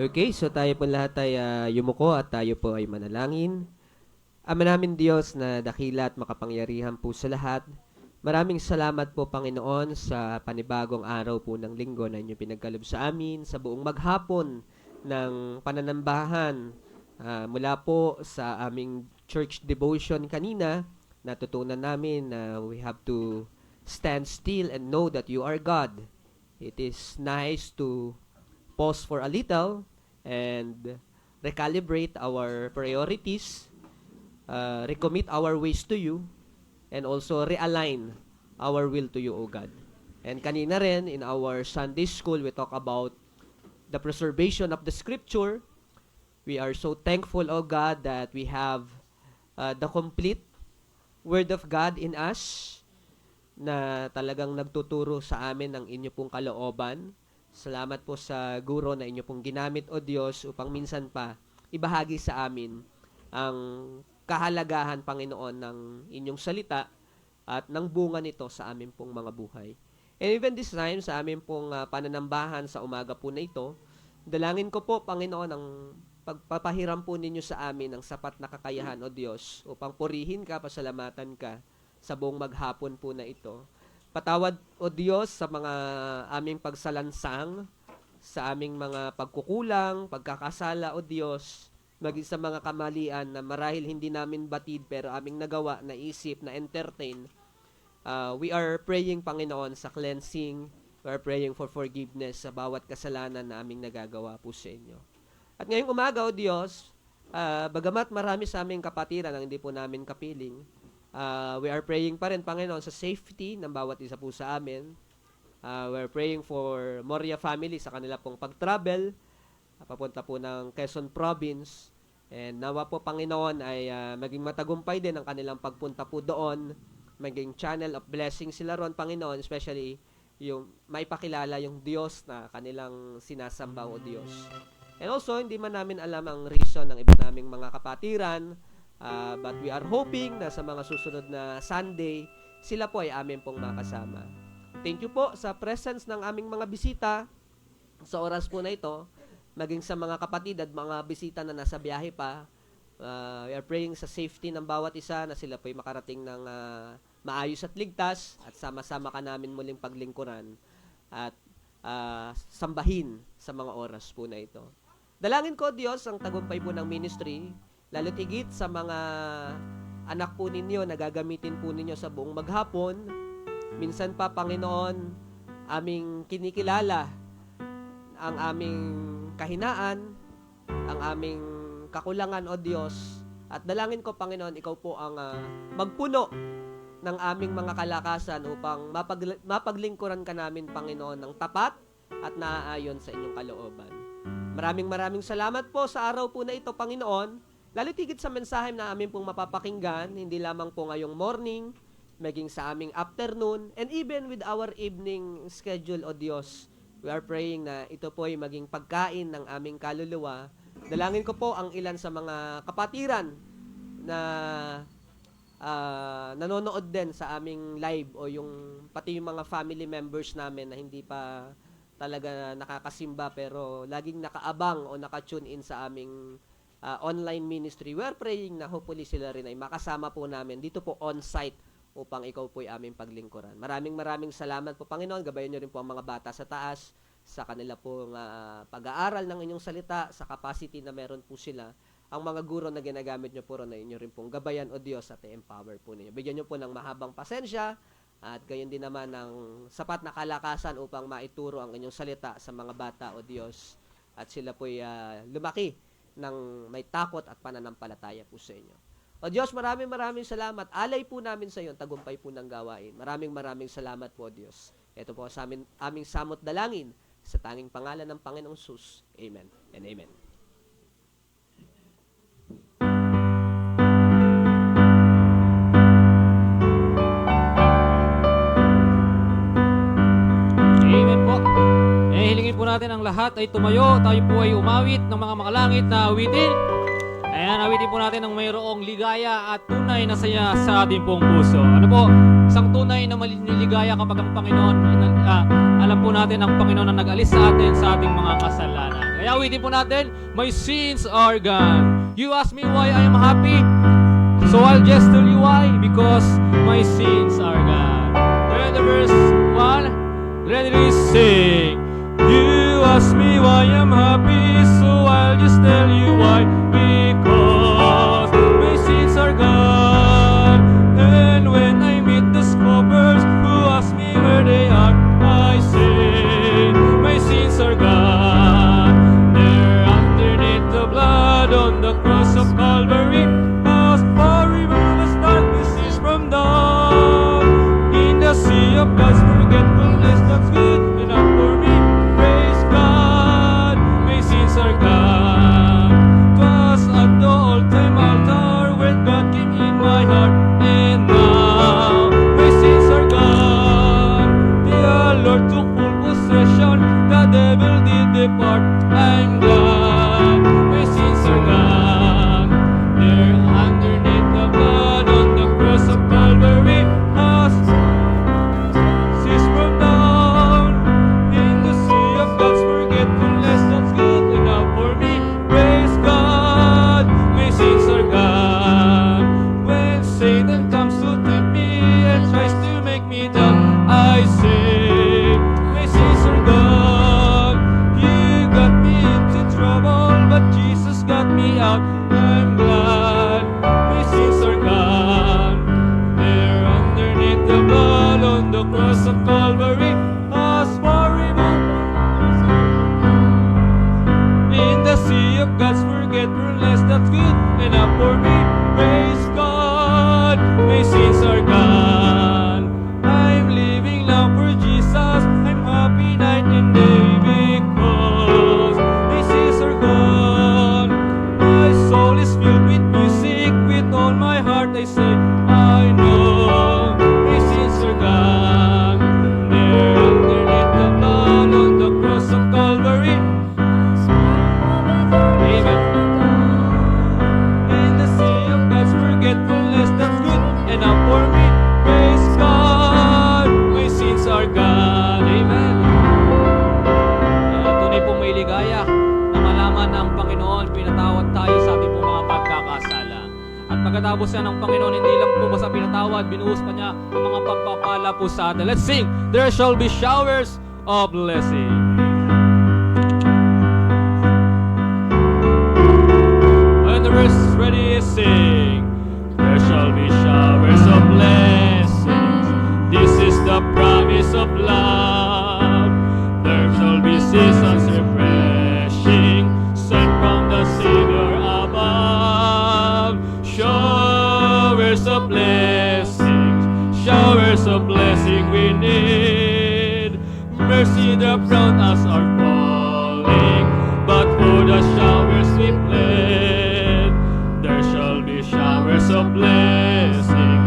Okay, so tayo po lahat ay yumuko at tayo po ay manalangin. Ama namin Diyos na dakila at makapangyarihan po sa lahat, maraming salamat po Panginoon sa panibagong araw po ng linggo na inyong pinagkalob sa amin sa buong maghapon ng pananambahan mula po sa aming church devotion kanina. Natutunan namin na we have to stand still and know that you are God. It is nice to pause for a little and recalibrate our priorities, recommit our ways to you, and also realign our will to you, O God. And kanina rin, in our Sunday school, we talk about the preservation of the Scripture. We are so thankful, O God, that we have the complete Word of God in us na talagang nagtuturo sa amin ng inyo pong kalooban. Salamat po sa guro na inyo pong ginamit, O Diyos, upang minsan pa ibahagi sa amin ang kahalagahan, Panginoon, ng inyong salita at ng bunga nito sa amin pong mga buhay. And even this time, sa amin pong pananambahan sa umaga po na ito, dalangin ko po, Panginoon, ang pagpapahiram po ninyo sa amin ng sapat na kakayahan, O Diyos, upang purihin ka, pasalamatan ka sa buong maghapon po na ito. Patawad, O Diyos, sa mga aming pagsalansang, sa aming mga pagkukulang, pagkakasala, O Diyos, maging sa mga kamalian na marahil hindi namin batid pero aming nagawa, naisip, na entertain. We are praying, Panginoon, sa cleansing. We are praying for forgiveness sa bawat kasalanan na aming nagagawa po sa inyo. At ngayong umaga, O Diyos, bagamat marami sa aming kapatiran ang hindi po namin kapiling, we are praying pa rin, Panginoon, sa safety ng bawat isa po sa amin. We are praying for Moria family sa kanila pong pag-travel, papunta po ng Quezon Province. And nawa po, Panginoon, ay maging matagumpay din ang kanilang pagpunta po doon, maging channel of blessing sila ron, Panginoon, especially yung maipakilala yung Diyos na kanilang sinasamba, O Diyos. And also, hindi man namin alam ang reason ng iba naming mga kapatiran, but we are hoping na sa mga susunod na Sunday, sila po ay amin pong makasama. Thank you po sa presence ng aming mga bisita sa oras po na ito, maging sa mga kapatid at mga bisita na nasa biyahe pa. We are praying sa safety ng bawat isa na sila po ay makarating ng maayos at ligtas at sama-sama ka namin muling paglingkuran at sambahin sa mga oras po na ito. Dalangin ko, Diyos, ang tagumpay po ng ministry, lalo't higit sa mga anak po ninyo na gagamitin po ninyo sa buong maghapon. Minsan pa, Panginoon, aming kinikilala ang aming kahinaan, ang aming kakulangan, O Diyos. At dalangin ko, Panginoon, ikaw po ang magpuno ng aming mga kalakasan upang mapaglingkuran ka namin, Panginoon, ng tapat at naaayon sa inyong kalooban. Maraming salamat po sa araw po na ito, Panginoon. Lalo tigit sa mensahe na amin pong mapapakinggan, hindi lamang po ngayong morning, maging sa aming afternoon, and even with our evening schedule, O Diyos. We are praying na ito po ay maging pagkain ng aming kaluluwa. Dalangin ko po ang ilan sa mga kapatiran na nanonood din sa aming live o yung pati yung mga family members namin na hindi pa talaga nakakasimba pero laging nakaabang o nakatune in sa aming online ministry. We are praying na hopefully sila rin ay makasama po namin dito po on-site upang ikaw po ay aming paglingkuran. Maraming salamat po, Panginoon. Gabayan nyo rin po ang mga bata sa taas sa kanila pong pag-aaral ng inyong salita, sa capacity na meron po sila. Ang mga guro na ginagamit nyo po rin na inyo rin pong gabayan, O Diyos, at i-empower po ninyo. Bigyan nyo po ng mahabang pasensya at gayon din naman ng sapat na kalakasan upang maituro ang inyong salita sa mga bata, O Diyos. At sila po ay lumaki ng may takot at pananampalataya po sa inyo. O Diyos, maraming salamat. Alay po namin sa iyo, tagumpay po ng gawain. Maraming salamat po, Diyos. Ito po sa aming samot dalangin sa tanging pangalan ng Panginoong Jesus. Amen and amen. Amen po. Hilingin po natin ang lahat ay tumayo. Tayo po ay umawit ng mga makalangit na awitin. Ayan, awitin po natin ng mayroong ligaya at tunay na saya sa ating pong puso. Ano po, isang tunay na ligaya kapag ang Panginoon, alam po natin ang Panginoon ang nag-alis sa atin sa ating mga kasalanan. Kaya awitin po natin, my sins are gone. You ask me why I am happy? So I'll just tell you why, because my sins are gone. And the verse 1, let it sing. You ask me why I'm happy, so I'll just tell you why, because my sins are gone. And when I meet the scoffers who ask me where they are, I say, my sins are gone. They're underneath the blood on the cross of Calvary. As far removed as darkness is from dawn, in the sea of God's forgetfulness, that's good enough for me. Praise God, my sins are gone. 'Twas at the all-time altar when God came in my heart, and now my sins are gone. The Lord took full possession, the devil did depart. I'm glad my sins are gone. They're underneath the blood on the cross of Calvary. As cease from down in the sea of God's forgetfulness, that's good enough for me. Praise God, my sins are gone. When Satan comes to tempt me and tries to make me down, I say, my sins are gone. You got me into trouble, but Jesus got me out. I'm glad my sins are gone. They're underneath the blood on the cross of Calvary. As far removed in the sea of God's forgetfulness, that's good enough for me. Praise God, my sins are gone. I'm living now for Jesus. I'm happy night and day because my sins are gone. My soul is filled with music. With all my heart I say, I know my sins are gone. They're underneath the blood on the cross of Calvary. Amen. In the sea of God's forgetfulness, that's good enough for me. Praise God, my sins are gone. Amen. Tunay pong may ligaya na malaman na ang Panginoon pinatawad tayo sa ating pong mga pagkakasala. At pagkatapos yan ng Panginoon, hindi lang po basta pinatawad, binuhos pa niya ang mga pagpapala po sa atin. Let's sing, there shall be showers of blessing. When the verse is ready, sing. There shall be showers of blessings. This is the promise of love. There shall be seasons refreshing, sent from the Savior above. Showers of blessings, showers of blessing we need. Mercy that round us are falling, but for the showers we plead. There shall be showers of blessing,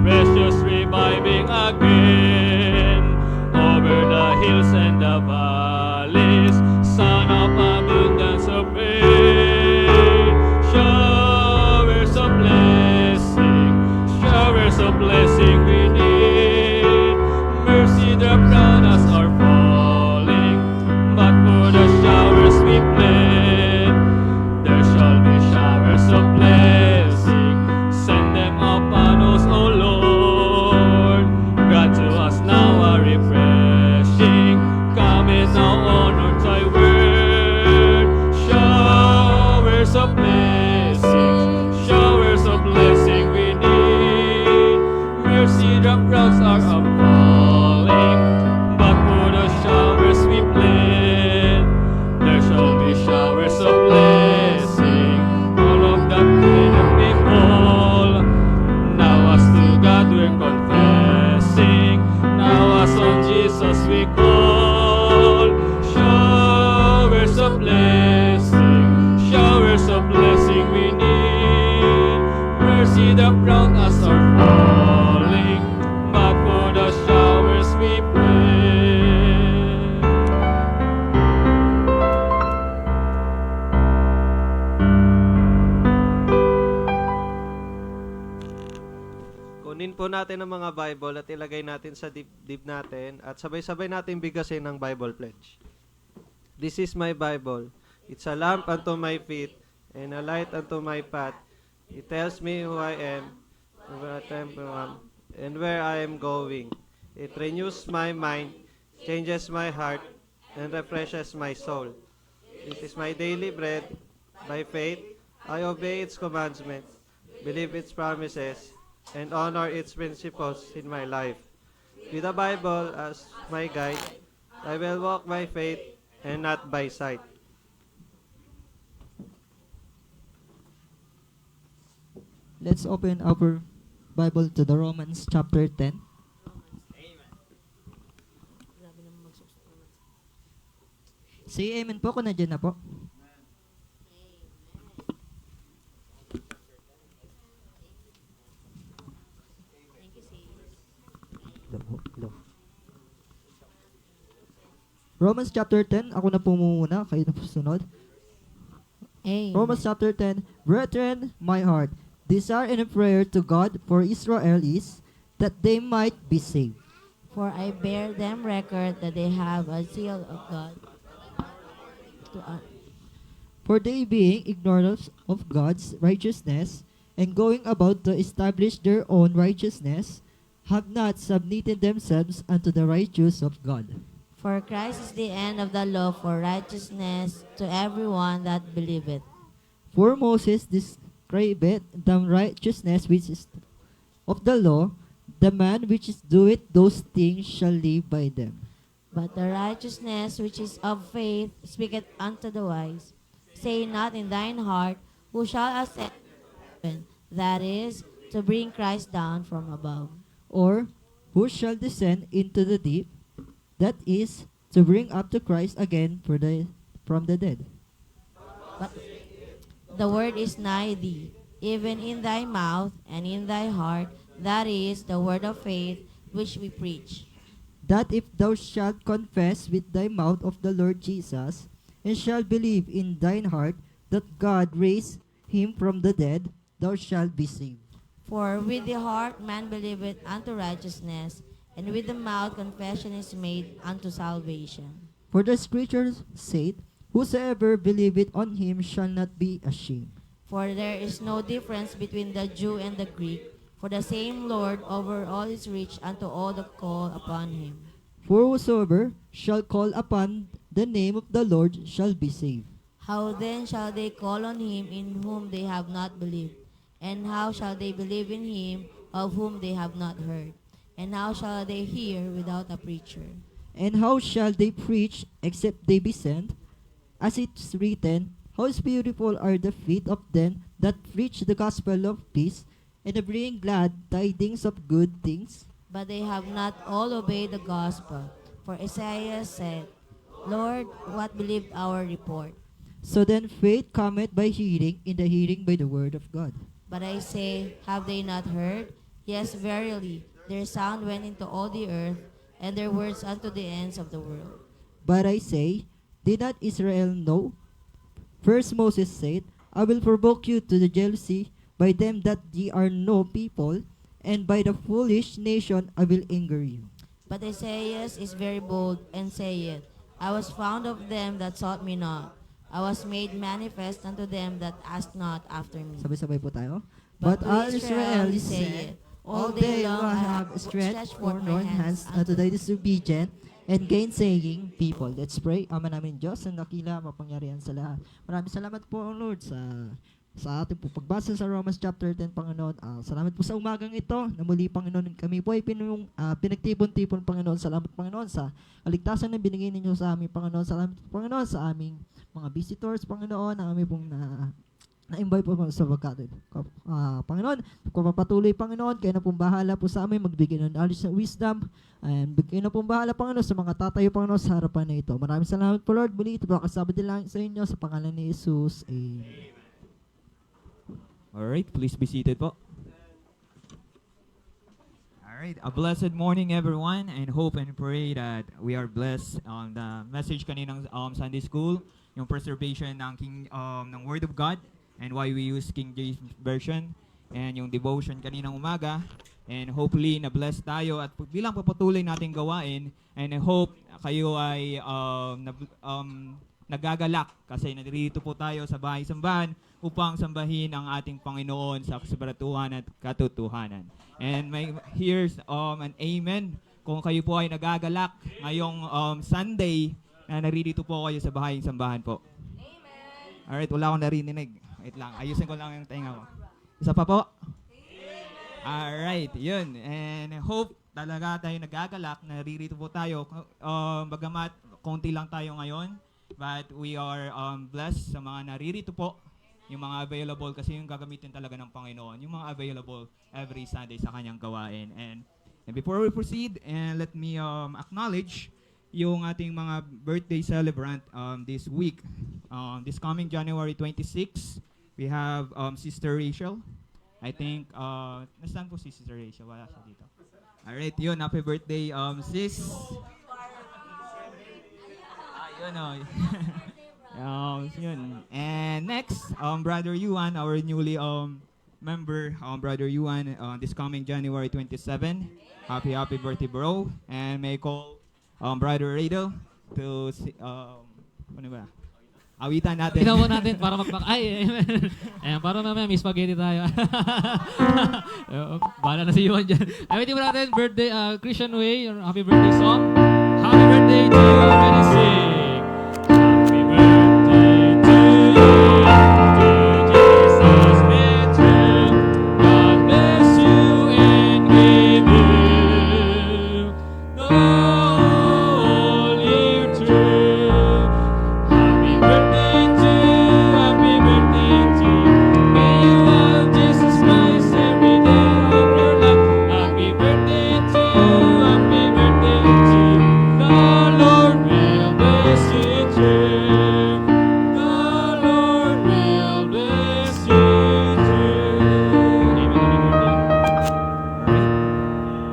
precious reviving again, over the hills and the valleys, son of abundance of rain. Showers of blessing, showers of blessing we need. Mercy that round us are falling, but for the showers we plead. There shall be showers of blessing, send them upon us, O Lord. Grant to us now a refreshing, coming now on thy word. Showers of blessing, showers of blessing we need. Mercy Kunin po natin ang mga Bible at ilagay natin sa dibdib natin at sabay-sabay natin bigasin ng Bible pledge. This is my Bible. It's a lamp unto my feet and a light unto my path. It tells me who I am, and where I am going. It renews my mind, changes my heart, and refreshes my soul. It is my daily bread. By faith, I obey its commandments, believe its promises, and honor its principles in my life. With the Bible as my guide, I will walk by faith and not by sight. Let's open our Bible to the Romans chapter 10. Say amen po kung nandiyan na po. Romans chapter 10, ako na po muna, kayo na po sunod. Amen. Romans chapter 10, Brethren, my heart, desire and prayer to God for Israel is that they might be saved. For I bear them record that they have a seal of God. For they being ignorant of God's righteousness, and going about to establish their own righteousness, have not submitted themselves unto the righteousness of God. For Christ is the end of the law for righteousness to everyone that believeth. For Moses describeth the righteousness which is of the law, the man which is doeth those things shall live by them. But the righteousness which is of faith speaketh unto the wise. Say not in thine heart, who shall ascend heaven, that is, to bring Christ down from above. Or who shall descend into the deep, that is, to bring up to Christ again from the dead. But the word is nigh thee, even in thy mouth and in thy heart, that is, the word of faith which we preach. That if thou shalt confess with thy mouth of the Lord Jesus, and shalt believe in thine heart that God raised him from the dead, thou shalt be saved. For with the heart man believeth unto righteousness, and with the mouth confession is made unto salvation. For the scriptures said, whosoever believeth on him shall not be ashamed. For there is no difference between the Jew and the Greek, for the same Lord over all is rich unto all that call upon him. For whosoever shall call upon the name of the Lord shall be saved. How then shall they call on him in whom they have not believed? And how shall they believe in him of whom they have not heard? And how shall they hear without a preacher? And how shall they preach except they be sent? As it is written, how beautiful are the feet of them that preach the gospel of peace, and bring glad tidings of good things. But they have not all obeyed the gospel. For Isaiah said, Lord, what believed our report? So then faith cometh by hearing, and the hearing by the word of God. But I say, have they not heard? Yes, verily, their sound went into all the earth, and their words unto the ends of the world. But I say, did not Israel know? First Moses said, I will provoke you to the jealousy by them that ye are no people, and by the foolish nation I will anger you. But Isaiah is very bold, and saith, I was found of them that sought me not. I was made manifest unto them that asked not after me. Sabay-sabay po tayo. But But to all Israel Israel saith, said, all day long I have stretched forth mine hands unto thy disobedient and gainsaying people. Let's pray. Ama namin Diyos, ang dakila, mapangyarihan sa lahat. Maraming salamat po, Lord, sa ating po pagbasa sa Romans chapter 10, Panginoon. Salamat po sa umagang ito na muli, Panginoon, kami po ay pinagtipon-tipon, Panginoon. Salamat, Panginoon, sa kaligtasan na binigay ninyo sa amin, Panginoon. Salamat, Panginoon, sa aming mga visitors, Panginoon, na kami pong na-invite po sa pagkatid. Panginoon, kung mapatuloy, Panginoon, kayo na pong bahala po sa amin, magbigay ng knowledge ng wisdom, and kayo na pong bahala, Panginoon, sa mga tatayo, Panginoon, sa harapan na ito. Maraming salamat po, Lord. Muli, ito po kasabot din lang sa inyo, sa pangalan ni Jesus. Amen. Alright, please be seated po. Alright, a blessed morning everyone, and hope and pray that we are blessed on the message kaninang Sunday School, yung preservation ng Word of God, and why we use King James Version, and yung devotion kaninang umaga, And hopefully, na-bless tayo at bilang papatuloy nating gawain. And I hope kayo ay nagagalak kasi naririto po tayo sa bahay-sambahan upang sambahin ang ating Panginoon sa kasabaratuhan at katotohanan. And here's an amen. Kung kayo po ay nagagalak ngayong Sunday na naririto po kayo sa bahay-sambahan po. Amen. Alright, wala akong narinig. Wait lang, ayusin ko lang yung tainga ko. Isa pa po? Alright, yun. And I hope talaga tayo nagagalak, naririto po tayo. Bagamat konti lang tayo ngayon, but we are blessed sa mga naririto po. Yung mga available kasi yung gagamitin talaga ng Panginoon. Yung mga available every Sunday sa kanyang gawain. And before we proceed, and let me acknowledge yung ating mga birthday celebrant this week. This coming January 26, we have Sister Rachel. I think, nasaan po si Sister Rachel? Wala siya dito. Alright, yun. Happy birthday, sis. Yun, yun. And next, Brother Yuan, our newly member, Brother Yuan, this coming January 27. Happy birthday, bro. And may I call Brother Rado to, ano ba? Awitan natin. Tignan mo natin para ayan, para mamaya may spaghetti tayo. Bahala na si Yuan dyan. Awitin mo natin, birthday, Christian Way, your happy birthday song. Happy birthday to you, ready sing. Happy birthday to you, to Jesus with you. God bless you and give you the holy truth. Happy birthday to you, happy birthday to you. May you love Jesus Christ every day of your life. Happy birthday to you, happy birthday to you. The Lord will bless you true. The Lord will bless you true. Amen.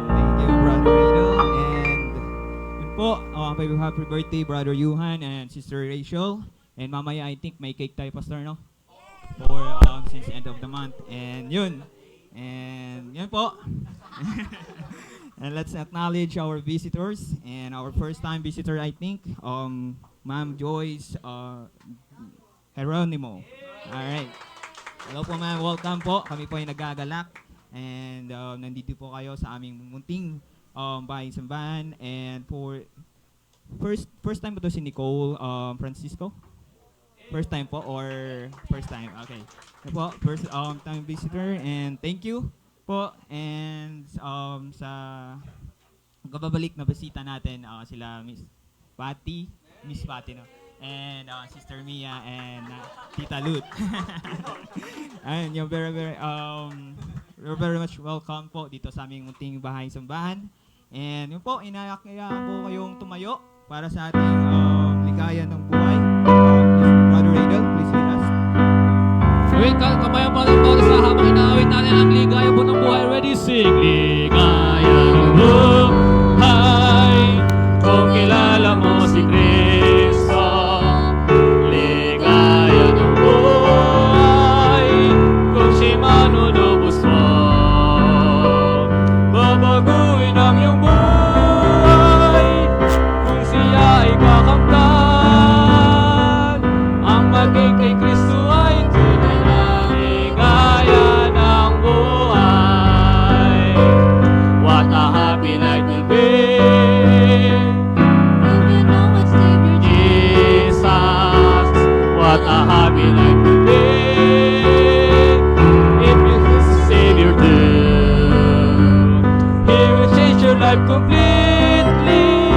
Thank you, Brother Rado. And yun po, happy birthday, Brother Yuhan and Sister Rachel. And mamaya, I think may cake tayo, Pastor, no? For since end of the month. And yun. And yun po. And let's acknowledge our visitors. And our first time visitor, I think, Ma'am Joyce Geronimo. Alright. Hello po, ma'am. Welcome po. Kami po ay nagagalak. And nandito po kayo sa aming munting bahay-sambahan. And for first time po to si Nicole Francisco? First time po or first time? Okay. Ito po, first time visitor. And thank you po. And sa kababalik na bisita natin, sila Miss Patty, no? And Sister Mia and Tita Lut. And you're you're very much welcome po dito sa aming munting bahay-sambahan. And yun po, inayakayaan po kayong tumayo para sa ating ligaya ng buhay. Brother Radel, please lead us. Wait, kamayan pa rin po sa habang inaawit natin ang ligaya po ng buhay. Ready, sing. Ligaya ng buhay, kung kilala mo si Kristo. Ligaya ng buhay, kung siya manunubos mo. Babaguhin ang iyong buhay, kung siya ay kakamtan. Ang maging kay Kristo ay tunay na ligaya ng buhay. What a happy life will be If you know what Savior Jesus. What a happy life will be if you lose the Savior too. He will change your life completely.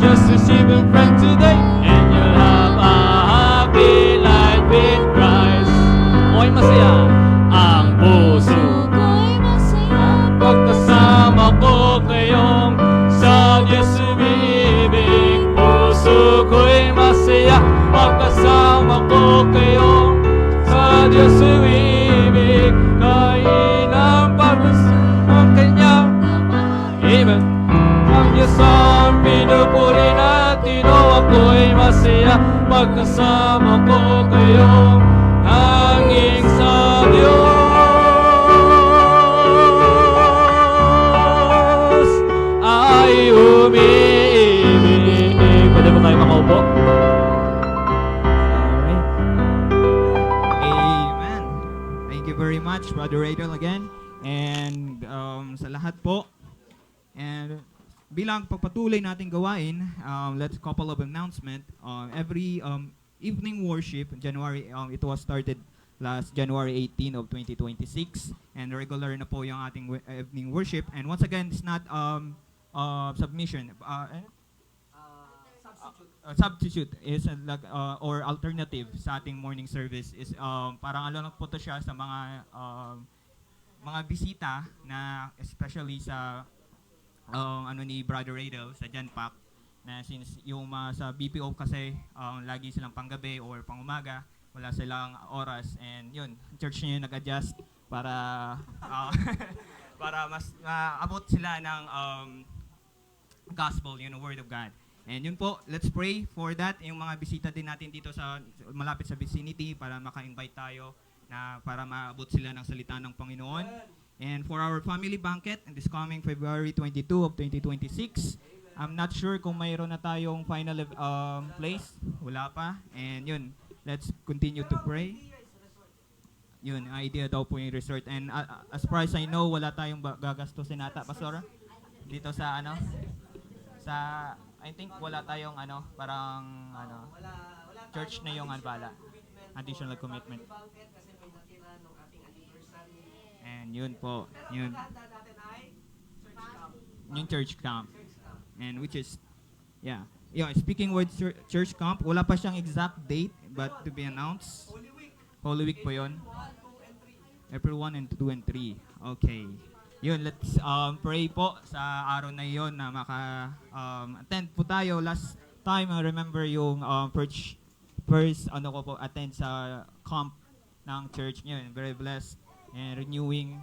Just receive Him friend today, and you'll have a happy life with Christ. Mo'y masaya ang puso ko'y masaya. pagkasama ko kayong sa Diyos umibig. Puso ko'y masaya pagkasama ko kayong sa Diyos umibig. Kainang pag-usa ang kanyang Amen. Ang Diyos ang pinupuri natin, o ako'y masaya pagkasama ko kayong hanging sa you very much, Brother Radel again. And sa lahat po, and bilang pagpatuloy nating gawain, let's couple of announcement. Every evening worship, January, it was started last January 18 of 2026, and regular na po yung ating evening worship. And once again, it's not submission. Substitute is or alternative sa ating morning service is parang ano lang po to siya sa mga bisita na especially sa ano ni Brother Radel sa Genpac, na since yung sa BPO kasi lagi silang panggabi or pangumaga, wala silang oras, and yun, church niya yung nag-adjust para para mas maabot sila ng gospel, word of God. And yun po, let's pray for that. Yung mga bisita din natin dito sa malapit sa vicinity para maka-invite tayo na para maabot sila ng salita ng Panginoon. And for our family banquet in this coming February 22 of 2026, I'm not sure kung mayroon na tayong final place. Wala pa. And yun, let's continue to pray. Yun, idea daw po yung resort. And as far as I know, wala tayong gagastusin ata, Pastora? Dito sa sa I think wala tayong parang church na yung bala. Additional commitment. And yun po, yun. Yung church camp. And which is, yeah, speaking with church camp, wala pa siyang exact date, but to be announced. Holy Week po yun. April 1 and 2 and 3. Okay. Yun, let's pray po sa araw na yun na maka-attend po tayo. Last time, I remember yung first attend sa camp ng church niyo. Very blessed and renewing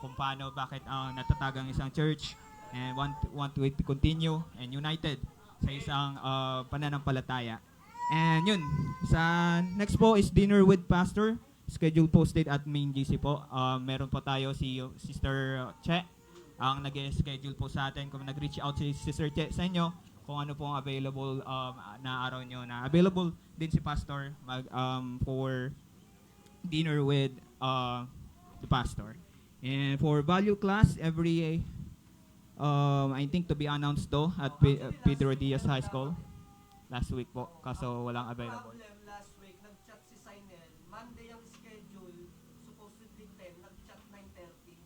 kung paano, bakit natatag ang isang church and want to continue and united sa isang pananampalataya. And yun, sa next po is dinner with pastor. Schedule posted at main GC po. Meron po tayo si Sister Che ang nag-schedule po sa atin. Kung nag-reach out si Sister Che sa inyo, kung ano pong available na araw nyo na available din si Pastor for dinner with the Pastor. And for value class, every I think to be announced to at Pedro Diaz High School last week po, kaso walang available. Last week, nag-chat si Sinel. Monday ang schedule, supposedly 10, nag-chat 9:30.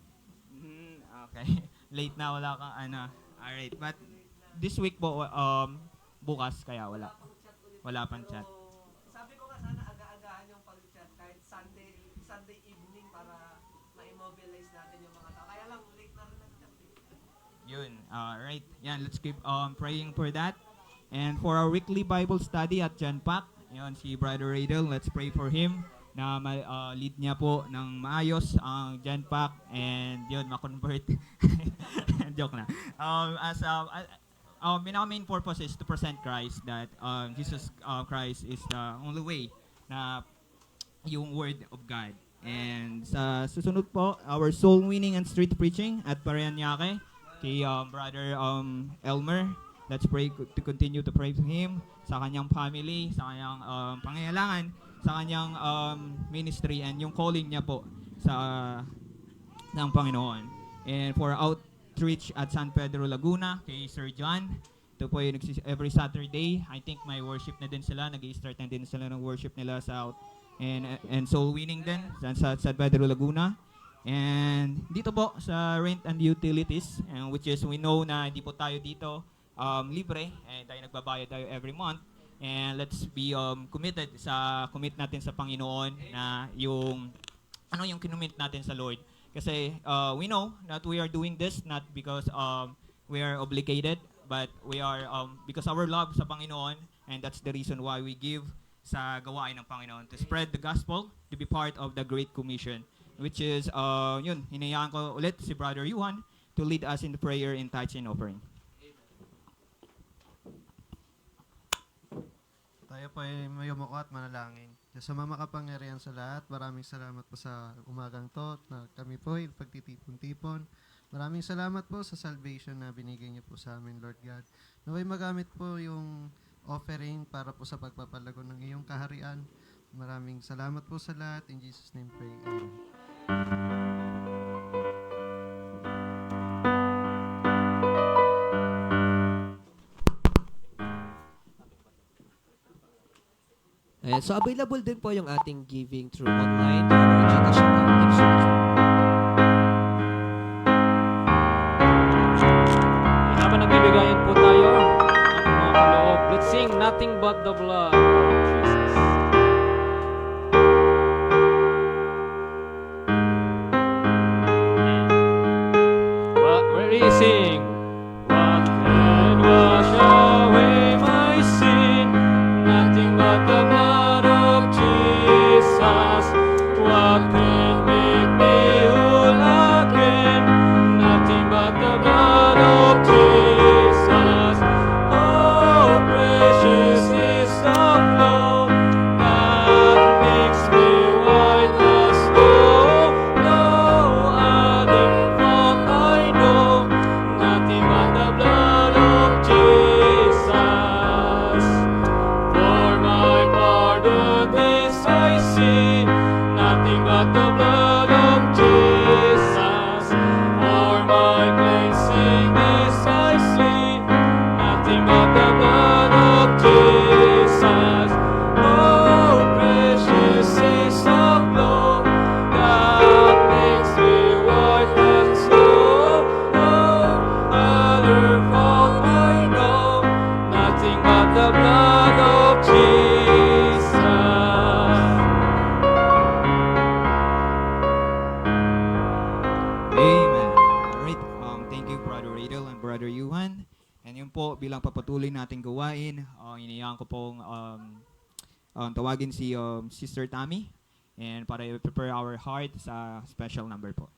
Okay. Late na, wala kang Alright, but this week po, bukas, kaya wala. Wala pang chat. Sabi ko nga sana aga-agahan yung pag-chat kahit Sunday evening para ma-immobilize natin yung mga tao. Kaya lang, late na rin nag-chat. Yun, right. Yan, let's keep praying for that. And for our weekly Bible study at Genpac, yun, si Brother Radel, let's pray for him na lead niya po ng maayos ang Genpac and yun, ma-convert. Joke na. Our main purpose is to present Christ, that Jesus Christ is the only way na yung Word of God. And sa susunod po, our soul winning and street preaching at Paranaque kay Brother Elmer. Let's pray to continue to pray for him, sa kanyang family, sa kanyang pangailangan, sa kanyang ministry and yung calling niya po sa ng Panginoon. And for outreach at San Pedro Laguna kay Sir John, ito po yung every Saturday. I think may worship na din sila, nag-i-start na din sila ng worship nila sa and soul winning din sa San Pedro Laguna. And dito po sa rent and utilities, and which is we know na hindi po tayo dito libre, and tayo nagbabayad tayo every month. And let's be committed commit natin sa Panginoon na yung kinumit natin sa Lord. Kasi we know that we are doing this not because we are obligated, but we are because our love sa Panginoon, and that's the reason why we give sa gawain ng Panginoon to spread the gospel, to be part of the Great Commission, which is yun, hinayaan ko ulit si Brother Yuhan to lead us in the prayer in tithes and offering. Tayo po ay mayumuko at manalangin. Diyos sa makapangyarihan sa lahat, maraming salamat po sa umagang to na kami po ay pagtitipon-tipon. Maraming salamat po sa salvation na binigay niyo po sa amin, Lord God. Naway magamit po yung offering para po sa pagpapalago ng iyong kaharian. Maraming salamat po sa lahat. In Jesus' name pray. Amen. Ayan, so available din po yung ating giving through online through our GCash account. Thank you so much. Habang nagbibigayan po tayo, ating mga kaloob, let's sing Nothing But the Blood of Jesus. But we're sing. What can wash away my sin? Nothing but the blood of Jesus. What can make me whole again? Nothing but the blood of Jesus. Oh, precious is the flow that makes me white as snow. No other fault I know. Nothing but the blood of Jesus. For my pardon this I see, nothing but the blood of Jesus. For my cleansing this I see, nothing but the blood of Jesus. Oh, precious is the blood that makes me white as snow. No other fault I know, nothing but the blood of Jesus. Amen. Alright, thank you Brother Riddle and Brother Yuhan. And yun po, bilang papatuloy nating gawain, iniyakan ko pong tawagin si Sister Tammy and para i-prepare our heart sa special number po.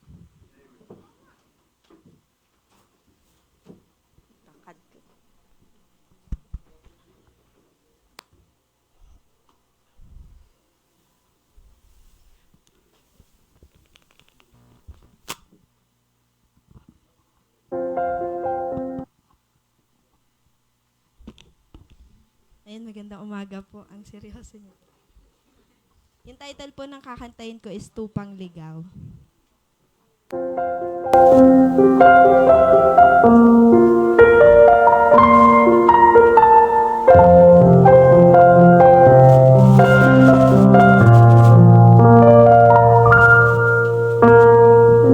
Ayun, magandang umaga po. Ang seryoso niyo. Yung title po ng kakantayin ko is Tupang Ligaw.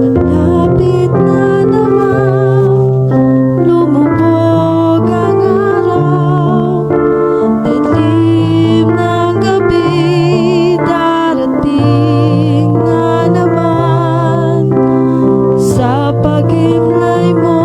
Malapit na naman, lumubog ang araw. Dilim ng gabi, darating na naman. Sa pag-imlay mo,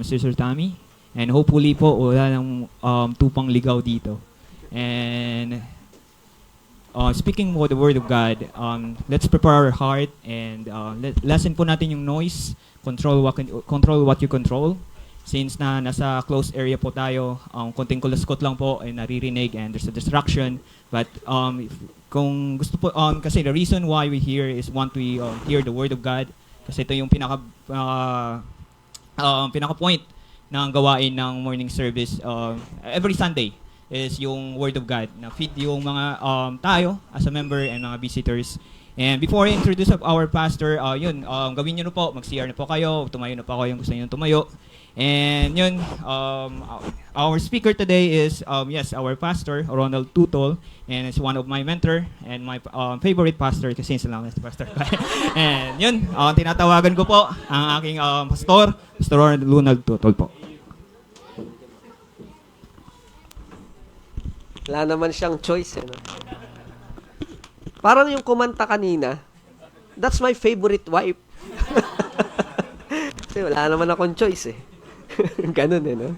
Sister Tammy. And hopefully po, wala nang tupang ligaw dito. And speaking mo the Word of God, let's prepare our heart and lessen po natin yung noise, control what you control. Since na nasa close area po tayo, konting kulaskot lang po ay naririnig and there's a distraction. But kung gusto po, kasi the reason why we here is want we hear the Word of God. Kasi ito yung pinaka-point ng gawain ng morning service every Sunday is yung Word of God na feed yung mga tayo as a member and mga visitors. And before I introduce our pastor, gawin nyo na po, mag-CR na po kayo, tumayo na po kayo kung gusto nyo tumayo. And yun, our speaker today is, our pastor, Ronald Tutol, and it's one of my mentor and my favorite pastor kasi sila lang si Pastor Kai. And yun, tinatawagan ko po ang aking pastor, Pastor Ronald Tutol po. Wala naman siyang choice, no? Parang yung kumanta kanina, that's my favorite wife. Kasi wala naman akong choice, eh. Ganun, eh, no?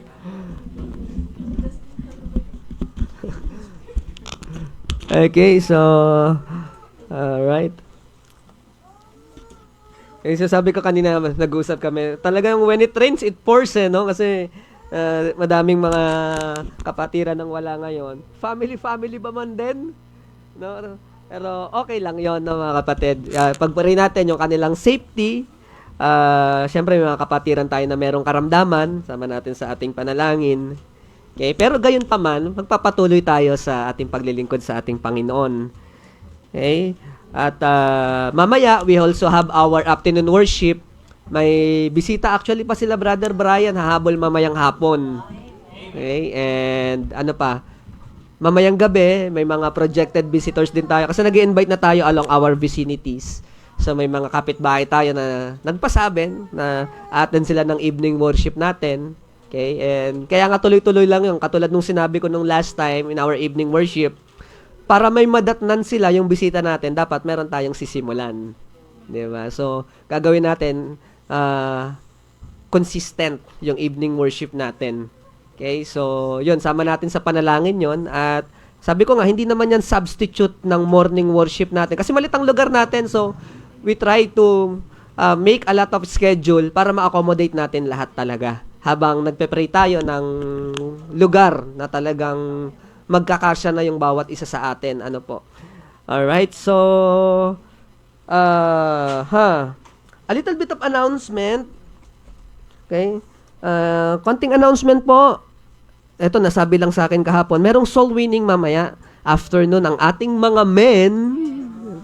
Okay, so, alright. Eh, so sabi ko kanina, nag-uusap kami, talagang when it rains, it pours, eh, no? Kasi, madaming mga kapatiran ng wala ngayon. Family ba man din? No? Pero okay lang yon, no, mga kapatid. Pagpuri natin yung kanilang safety. Siyempre, may mga kapatiran tayo na merong karamdaman. Sama natin sa ating panalangin. Okay? Pero gayon pa man, magpapatuloy tayo sa ating paglilingkod sa ating Panginoon. Okay? At mamaya, we also have our afternoon worship. May bisita actually pa sila, Brother Brian, hahabol mamayang hapon. Okay? And ano pa? Mamayang gabi, may mga projected visitors din tayo. Kasi nag-i-invite na tayo along our vicinities. So may mga kapitbahay tayo na nagpasabi na attend sila ng evening worship natin. Okay? And kaya nga tuloy-tuloy lang yung katulad nung sinabi ko nung last time in our evening worship, para may madatnan sila yung bisita natin, dapat meron tayong sisimulan. Di ba? So, gagawin natin consistent yung evening worship natin. Okay? So, yun, sama natin sa panalangin yun. At sabi ko nga, hindi naman yan substitute ng morning worship natin. Kasi malit ang lugar natin. So, we try to make a lot of schedule para ma-accommodate natin lahat talaga. Habang nagpe-pray tayo ng lugar na talagang magkakasya na yung bawat isa sa atin. Ano po? Alright, so, a little bit of announcement. Okay? Konting announcement po. Ito, nasabi lang sa akin kahapon. Merong soul winning mamaya. Afternoon, ang ating mga men.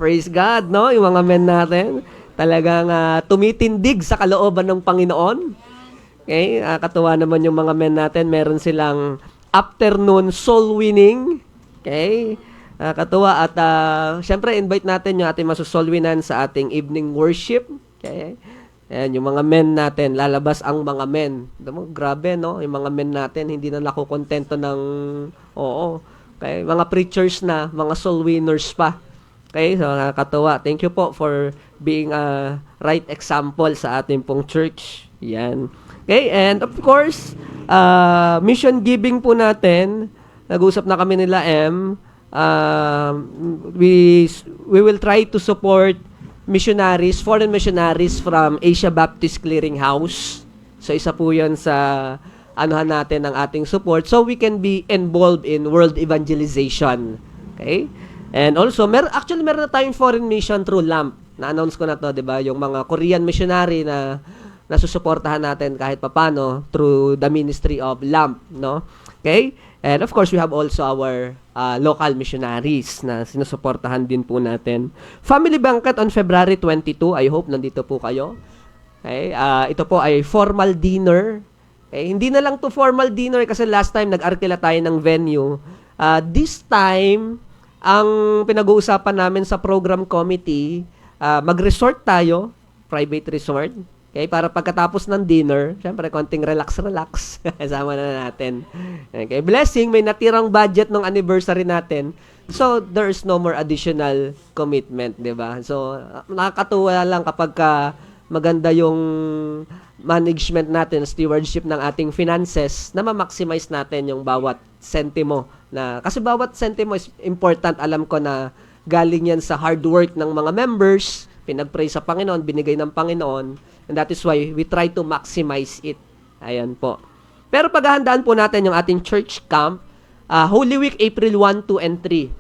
Praise God, no? Yung mga men natin. Talagang tumitindig sa kalooban ng Panginoon. Okay? Katuwa naman yung mga men natin. Meron silang afternoon soul winning. Okay? Katuwa. At syempre, invite natin yung ating masosoul winan sa ating evening worship. Okay? Ayan, yung mga men natin, lalabas ang mga men. Grabe, no? Yung mga men natin, hindi na nakukontento ng, okay? Mga preachers na, mga soul winners pa. Okay, so nakakatuwa. Thank you po for being a right example sa ating pong church. Yan. Okay, and of course, mission giving po natin, nag-usap na kami nila we will try to support missionaries, foreign missionaries from Asia Baptist Clearinghouse. So isa po 'yan sa anuhan natin ng ating support so we can be involved in world evangelization. Okay? And also, meron na tayong foreign mission through LAMP. Na-announce ko na 'to, 'di ba? Yung mga Korean missionary na nasusuportahan natin kahit papano through the ministry of LAMP, no? Okay? And of course, we have also our local missionaries na sinusuportahan din po natin. Family banquet on February 22. I hope nandito po kayo. Okay? Ito po ay formal dinner. Okay? Hindi na lang to formal dinner kasi last time nag-arkila tayo ng venue. This time, ang pinag-uusapan namin sa program committee, mag-resort tayo, private resort. Okay, para pagkatapos ng dinner, syempre konting relax. Kasama na natin. Okay, blessing, may natirang budget ng anniversary natin. So, there's no more additional commitment, 'di ba? So, nakakatuwa lang kapag maganda yung management natin, stewardship ng ating finances, na ma-maximize natin yung bawat sentimo. Kasi bawat sentimo is important. Alam ko na galing yan sa hard work ng mga members, pinag-pray sa Panginoon, binigay ng Panginoon, and that is why we try to maximize it. Ayan po. Pero paghahandaan po natin yung ating church camp, Holy Week, April 1, 2, and 3.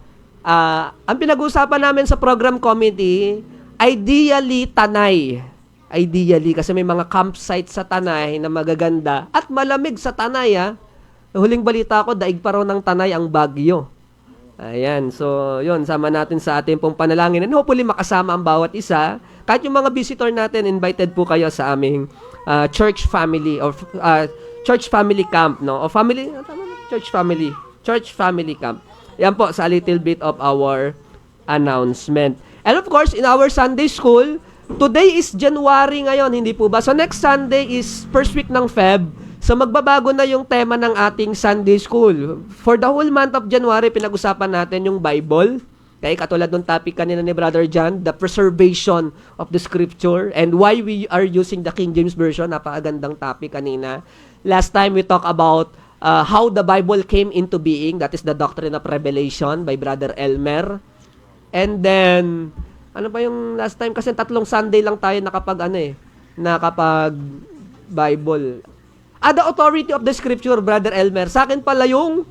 Ang pinag-uusapan namin sa program committee, ideally, Tanay. Ideally, kasi may mga campsite sa Tanay na magaganda at malamig sa Tanay. Huling balita ko, daig pa raw ng Tanay ang Baguio. Ayan, so yun, sama natin sa ating pong panalangin and hopefully makasama ang bawat isa. Kahit yung mga visitor natin, invited po kayo sa aming church family or church family camp, no? O family, church family camp. Yan po sa little bit of our announcement. And of course, in our Sunday school, today is January ngayon, hindi po ba? So next Sunday is first week ng Feb. So magbabago na yung tema ng ating Sunday school. For the whole month of January, pinag-usapan natin yung Bible. Kaya katulad ng topic kanina ni Brother John, the preservation of the Scripture and why we are using the King James Version. Napakagandang topic kanina. Last time we talked about how the Bible came into being. That is the Doctrine of Revelation by Brother Elmer. And then, ano pa yung last time? Kasi 3 Sunday lang tayo nakapag Bible. The authority of the Scripture, Brother Elmer. Sa akin pala yung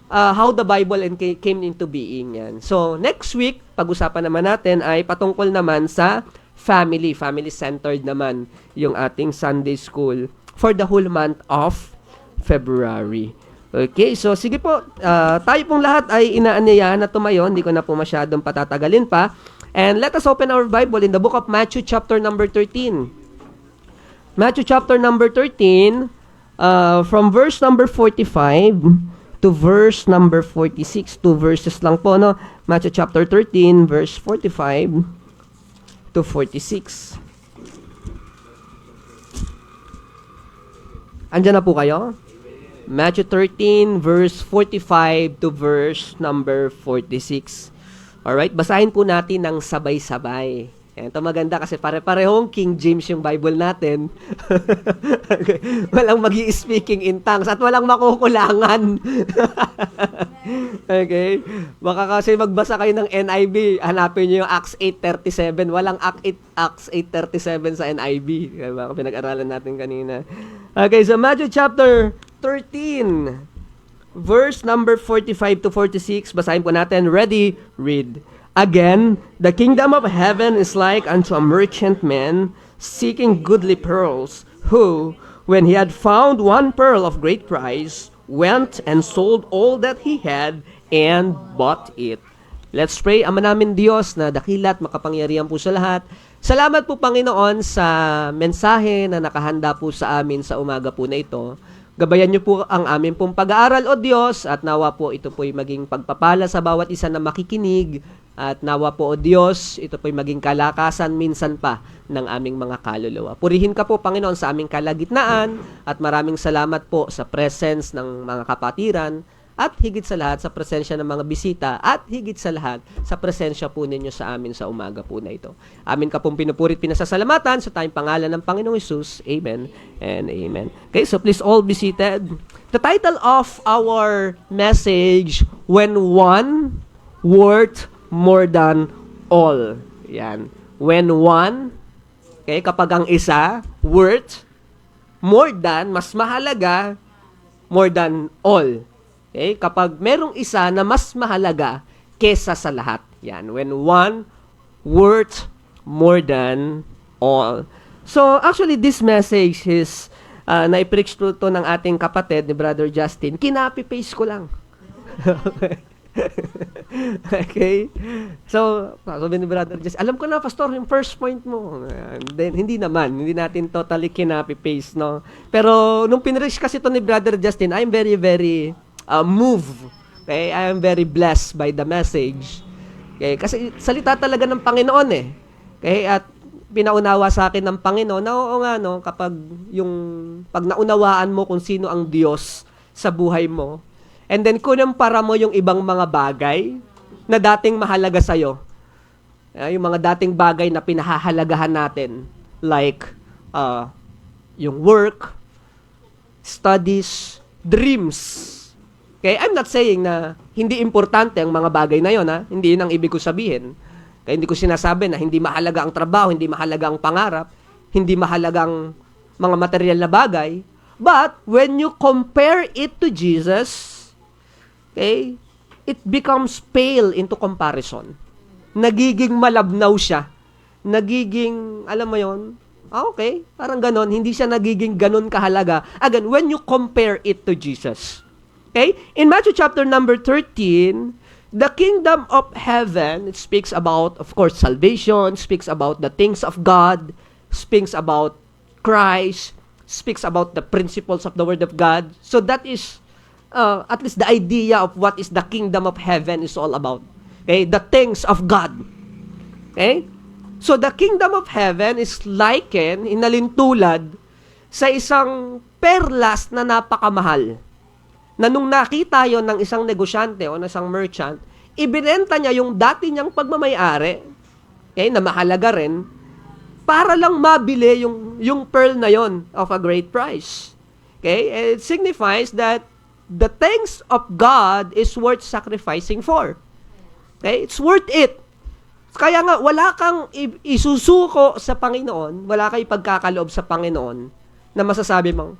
how the Bible came into being. Yan. So, next week, pag-usapan naman natin ay patungkol naman sa family. Family-centered naman yung ating Sunday school for the whole month of February. Okay, so sige po, tayo pong lahat ay inaanyayahan na tumayo. Hindi ko na po masyadong patatagalin pa. And let us open our Bible in the book of Matthew chapter number 13. Matthew chapter number 13, from verse number 45 to verse number 46. 2 verses lang po, no? Matthew chapter 13, verse 45 to 46. Andiyan na po kayo? Matthew 13, verse 45 to verse number 46. Alright, basahin po natin ng sabay-sabay. Ito maganda kasi pare-parehong King James yung Bible natin. Okay. Walang magi-speaking in tongues at walang makukulangan. Okay? Baka kasi magbasa kayo ng NIV, hanapin niyo yung Acts 8:37. Walang Acts 8:37 sa NIV. Diba? Pinag-aralan natin kanina. Okay, so Matthew chapter 13, verse number 45 to 46. Basahin po natin. Ready? Read. Again, the kingdom of heaven is like unto a merchant man seeking goodly pearls, who, when he had found one pearl of great price, went and sold all that he had and bought it. Let's pray. Ama namin Diyos na dakila at makapangyarihan po sa lahat. Salamat po Panginoon sa mensahe na nakahanda po sa amin sa umaga po na ito. Gabayan niyo po ang amin pong pag-aaral, O Diyos, at nawa po ito po'y maging pagpapala sa bawat isa na makikinig. At nawa po, O Diyos, ito po'y maging kalakasan minsan pa ng aming mga kaluluwa. Purihin ka po, Panginoon, sa aming kalagitnaan at maraming salamat po sa presence ng mga kapatiran at higit sa lahat sa presensya ng mga bisita at higit sa lahat sa presensya po ninyo sa amin sa umaga po na ito. Amin ka pong pinupurit pinasasalamatan sa tayong pangalan ng Panginoong Hesus. Amen and amen. Okay, so please all be seated. The title of our message, When One Worth More Than All. Yan. When one, okay, kapag ang isa, worth, more than, mas mahalaga, more than all. Okay? Kapag merong isa na mas mahalaga kesa sa lahat. Yan. When one worth more than all. So, actually, this message is na-preach to ng ating kapatid ni Brother Justin. Kinapi-paste ko lang. Okay? So, sabi ni Brother Justin, alam ko na, Pastor, yung first point mo. Then, hindi natin totally kinapi-paste, no? Pero, nung pinreach kasi to ni Brother Justin, I'm very, very moved. Okay? I am very blessed by the message. Okay? Kasi salita talaga ng Panginoon eh. Okay? At pinaunawa sa akin ng Panginoon na oo nga, no, kapag pag naunawaan mo kung sino ang Diyos sa buhay mo, and then kunumpara mo yung ibang mga bagay na dating mahalaga sa'yo, yung mga dating bagay na pinahahalagahan natin, like yung work, studies, dreams. Okay, I'm not saying na hindi importante ang mga bagay na yon, ha? Hindi yun ang ibig ko sabihin. Kaya hindi ko sinasabi na hindi mahalaga ang trabaho, hindi mahalaga ang pangarap, hindi mahalagang mga material na bagay. But when you compare it to Jesus, okay, it becomes pale into comparison. Nagiging malabnaw siya. Nagiging, alam mo yon, okay, parang ganon, hindi siya nagiging ganon kahalaga. Again, when you compare it to Jesus. Okay? In Matthew chapter number 13, the kingdom of heaven, it speaks about, of course, salvation, speaks about the things of God, speaks about Christ, speaks about the principles of the Word of God. So that is at least the idea of what is the kingdom of heaven is all about. Okay? The things of God. Okay? So the kingdom of heaven is likened, inalintulad, sa isang perlas na napakamahal. Na nung nakita yon ng isang negosyante o ng isang merchant, ibinenta niya yung dati niyang pagmamayari, okay, na mahalaga rin, para lang mabili yung pearl na yon of a great price. Okay? It signifies that the things of God is worth sacrificing for. Okay? It's worth it. Kaya nga, wala kang isusuko sa Panginoon, wala kang ipagkakaloob sa Panginoon na masasabi mong,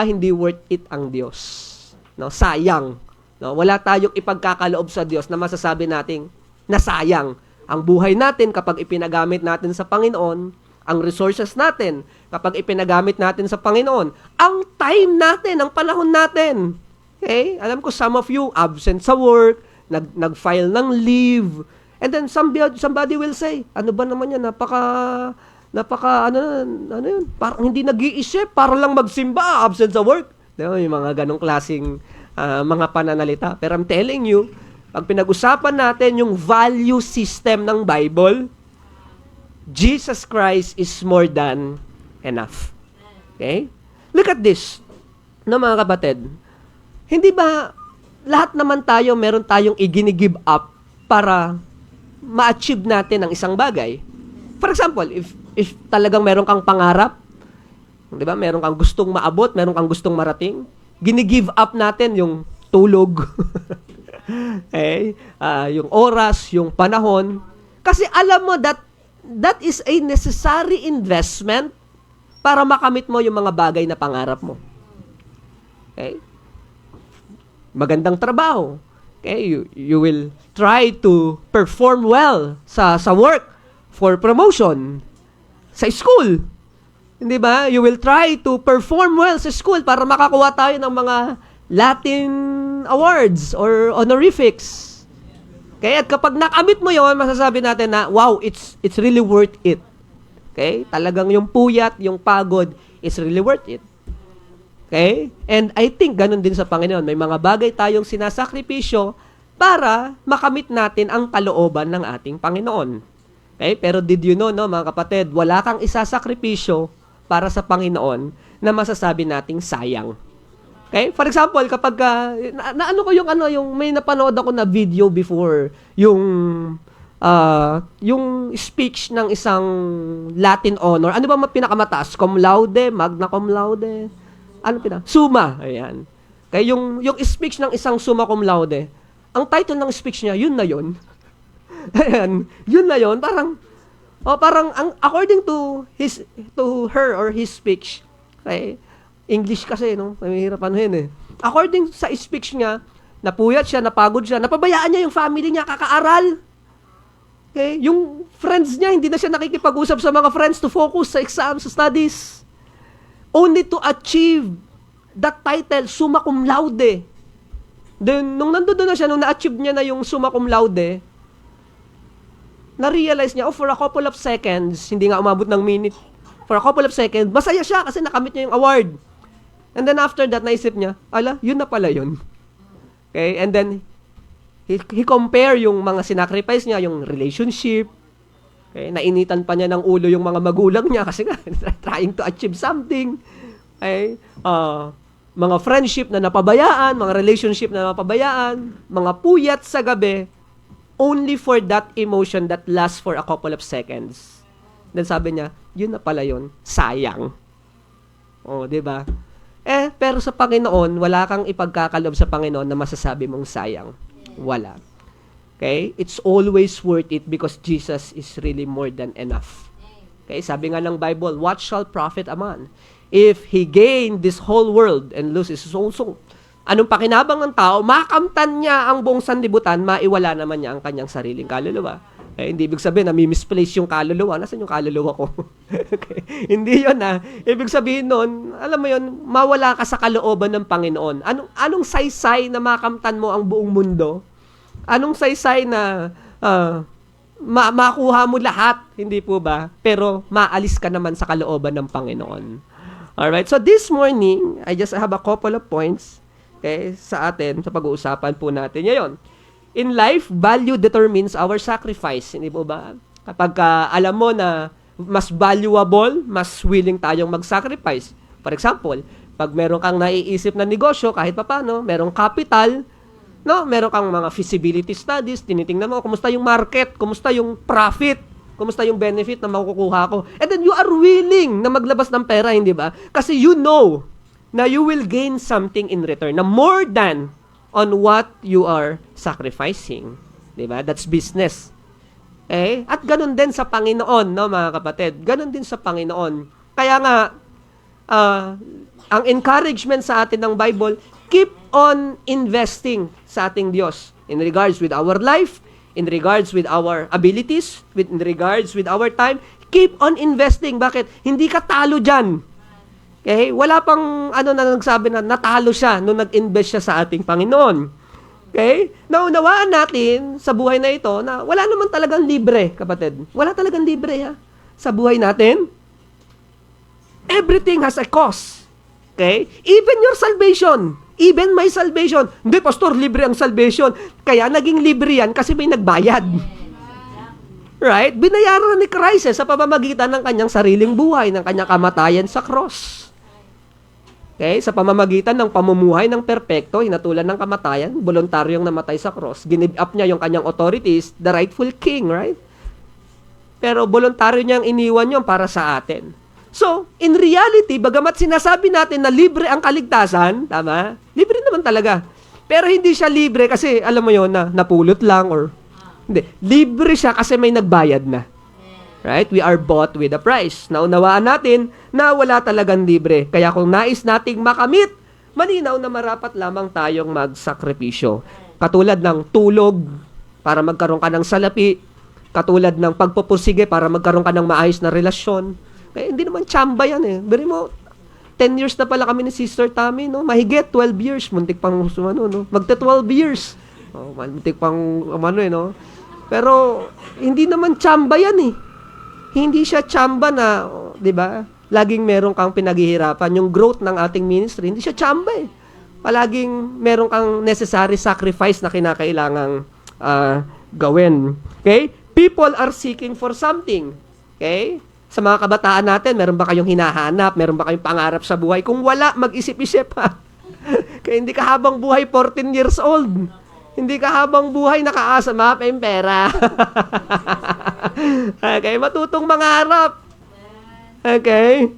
hindi worth it ang Diyos. No, sayang. No, wala tayong ipagkakaloob sa Diyos na masasabi nating nasayang ang buhay natin kapag ipinagamit natin sa Panginoon, ang resources natin kapag ipinagamit natin sa Panginoon, ang time natin, ang panahon natin. Okay? Alam ko some of you absent sa work, nag-file ng leave, and then somebody will say, ano ba naman yan, napaka ano yun, parang hindi nag-iisip, para lang magsimba, absent sa work. Diba? Yung mga ganong klaseng mga pananalita. Pero I'm telling you, pag pinag-usapan natin yung value system ng Bible, Jesus Christ is more than enough. Okay? Look at this. No, mga kapatid, hindi ba lahat naman tayo, meron tayong i-give up para ma-achieve natin ang isang bagay? For example, if talagang meron kang pangarap, di ba? Meron kang gustong maabot, meron kang gustong marating. Gini-give up natin yung tulog. Yung oras, yung panahon. Kasi alam mo that is a necessary investment para makamit mo yung mga bagay na pangarap mo. Okay? Magandang trabaho. Okay? You will try to perform well sa work for promotion. Sa school. Hindi ba? You will try to perform well sa school para makakuha tayo ng mga Latin awards or honorifics. Okay? At kapag nakamit mo yon, masasabi natin na, wow, it's really worth it. Okay? Talagang yung puyat, yung pagod, is really worth it. Okay? And I think ganun din sa Panginoon. May mga bagay tayong sinasakripisyo para makamit natin ang kalooban ng ating Panginoon. Okay? Pero did you know, no, mga kapatid, wala kang isasakripisyo para sa Panginoon na masasabi nating sayang. Okay? For example, kapag yung may napanood ako na video before, yung speech ng isang Latin honor. Ano ba pinakamataas? Cum laude, magna cum laude? Summa. Ayan. Kaya yung speech ng isang summa cum laude, ang title ng speech niya, yun na yun. Ayan. Yun na yun. Parang according to her or his speech, okay, English kasi, no? Mahirap yun eh. According sa speech niya, napuyat siya, napagod siya, napabayaan niya yung family niya, kakaaral. Okay? Yung friends niya, hindi na siya nakikipag-usap sa mga friends to focus sa exams, sa studies. Only to achieve that title, summa cum laude. Then, nung nandun na siya, nung na-achieve niya na yung summa cum laude, na-realize niya, for a couple of seconds, hindi nga umabot ng minute, for a couple of seconds, masaya siya kasi nakamit niya yung award. And then after that, naisip niya, yun na pala yun. Okay? And then, he compare yung mga sinacrifice niya, yung relationship. Okay? Nainitan pa niya ng ulo yung mga magulang niya kasi nga, trying to achieve something. Okay? Mga friendship na napabayaan, mga relationship na napabayaan, mga puyat sa gabi, only for that emotion that lasts for a couple of seconds. Then sabi niya, yun na pala yun, sayang. O, di ba? Pero sa Panginoon, wala kang ipagkakaloob sa Panginoon na masasabi mong sayang. Wala. Okay? It's always worth it because Jesus is really more than enough. Okay? Sabi nga ng Bible, what shall profit a man if he gain this whole world and loses his own soul? Anong pakinabang ng tao? Makamtan niya ang buong sanlibutan, maiwala naman niya ang kanyang sariling kaluluwa. Hindi ibig sabihin na misplace yung kaluluwa. Nasaan yung kaluluwa ko? Okay. Hindi yun Ibig sabihin nun, alam mo yun, mawala ka sa kalooban ng Panginoon. Anong saysay na makamtan mo ang buong mundo? Anong saysay na makuha mo lahat? Hindi po ba? Pero maalis ka naman sa kalooban ng Panginoon. Alright, so this morning, I just have a couple of points sa atin, sa pag-uusapan po natin ngayon. In life, value determines our sacrifice. Hindi po ba? Kapag alam mo na mas valuable, mas willing tayong mag-sacrifice. For example, pag meron kang naiisip na negosyo, kahit paano, merong capital, no? Meron kang mga feasibility studies, tinitingnan mo, kumusta yung market, kumusta yung profit, kumusta yung benefit na makukuha ko. And then you are willing na maglabas ng pera, hindi ba? Kasi you know na you will gain something in return, na more than on what you are sacrificing. Diba? That's business. At ganun din sa Panginoon, no, mga kapatid. Ganun din sa Panginoon. Kaya nga, ang encouragement sa atin ng Bible, keep on investing sa ating Diyos in regards with our life, in regards with our abilities, in regards with our time. Keep on investing. Bakit? Hindi ka talo dyan. Okay? Wala pang na nagsabi na natalo siya nung nag-invest siya sa ating Panginoon. Okay? Naunawaan natin sa buhay na ito na wala naman talagang libre, kapatid. Wala talagang libre sa buhay natin. Everything has a cost. Okay? Even your salvation. Even my salvation. Hindi, pastor, libre ang salvation. Kaya naging libre yan kasi may nagbayad. Right? Binayaran ni Christ sa pamamagitan ng kanyang sariling buhay, ng kanyang kamatayan sa cross. Okay? Sa pamamagitan ng pamumuhay ng perpekto, hinatulan ng kamatayan, voluntaryong namatay sa cross, give up niya yung kanyang authorities, the rightful king, right? Pero voluntaryo niyang iniwan yun para sa atin. So, in reality, bagamat sinasabi natin na libre ang kaligtasan, tama? Libre naman talaga. Pero hindi siya libre kasi, alam mo yun, na napulot lang or hindi. Libre siya kasi may nagbayad na. Right? We are bought with a price. Naunawaan natin na wala talagang libre. Kaya kung nais nating makamit, malinaw na marapat lamang tayong magsakripisyo. Katulad ng tulog para magkaroon ka ng salapi, katulad ng pagpupursige para magkaroon ka ng maayos na relasyon. Hindi naman tsamba yan Beri mo, 10 years na pala kami ni Sister Tammy, no? Mahigit 12 years. Muntik pang, magta 12 years. Muntik pang, no? Pero, hindi naman tsamba yan Hindi siya tsamba na, di ba? Laging meron kang pinaghihirapan. Yung growth ng ating ministry, hindi siya tsamba Palaging meron kang necessary sacrifice na kinakailangang gawin. Okay? People are seeking for something. Okay? Sa mga kabataan natin, meron ba kayong hinahanap? Meron ba kayong pangarap sa buhay? Kung wala, mag-isip-isip Kaya hindi ka habang buhay 14 years old. Hindi ka habang buhay nakaasa, yung pera. Okay, matutong mangarap. Okay?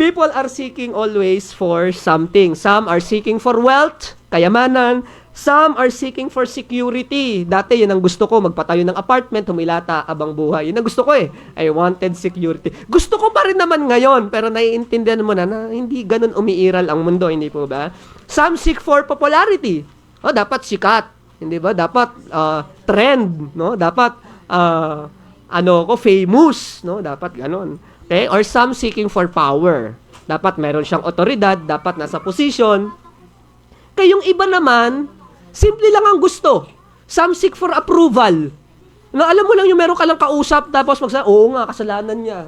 People are seeking always for something. Some are seeking for wealth, kayamanan. Some are seeking for security. Dati, yun ang gusto ko, magpatayo ng apartment, humilata, abang buhay. Yun ang gusto ko I wanted security. Gusto ko pa rin naman ngayon, pero naiintindihan mo na hindi ganun umiiral ang mundo, hindi po ba? Some seek for popularity. Dapat sikat. Hindi ba? Dapat trend, no? Dapat famous, no? Dapat ganon. Okay? Or some seeking for power. Dapat meron siyang otoridad, dapat nasa position. Kayong iba naman, simple lang ang gusto. Some seek for approval. No, alam mo lang yung meron ka lang kausap tapos oo nga, kasalanan niya.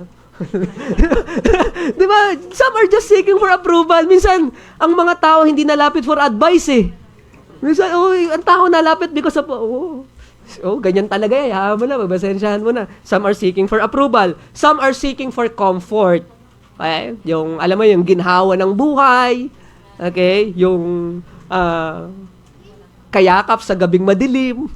Di ba? Some are just seeking for approval. Minsan, ang mga tao hindi nalapit for advice Minsan, ang tao nalapit because of, ganyan talaga hayaan mo na, babasensyahan mo na. Some are seeking for approval. Some are seeking for comfort. Okay? Yung, alam mo, yung ginhawa ng buhay. Okay? Yung, kayakap sa gabing madilim.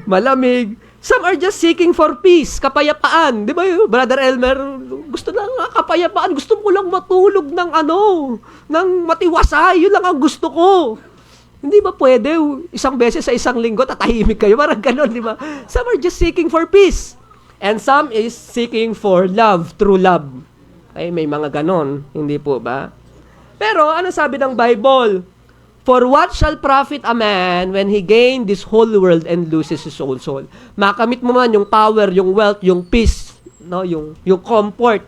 Malamig. Some are just seeking for peace, kapayapaan. Di ba yun, Brother Elmer? Gusto lang kapayapaan. Gusto ko lang matulog ng ng matiwasay. Yun lang ang gusto ko. Hindi ba pwede? Isang beses sa isang linggo, tatahimik kayo. Parang ganon, di ba? Some are just seeking for peace. And some is seeking for love, true love. Ay, may mga ganon. Hindi po ba? Pero, ano sabi ng Bible? For what shall profit a man when he gain this whole world and loses his own soul? Makamit mo man yung power, yung wealth, yung peace, no, yung comfort.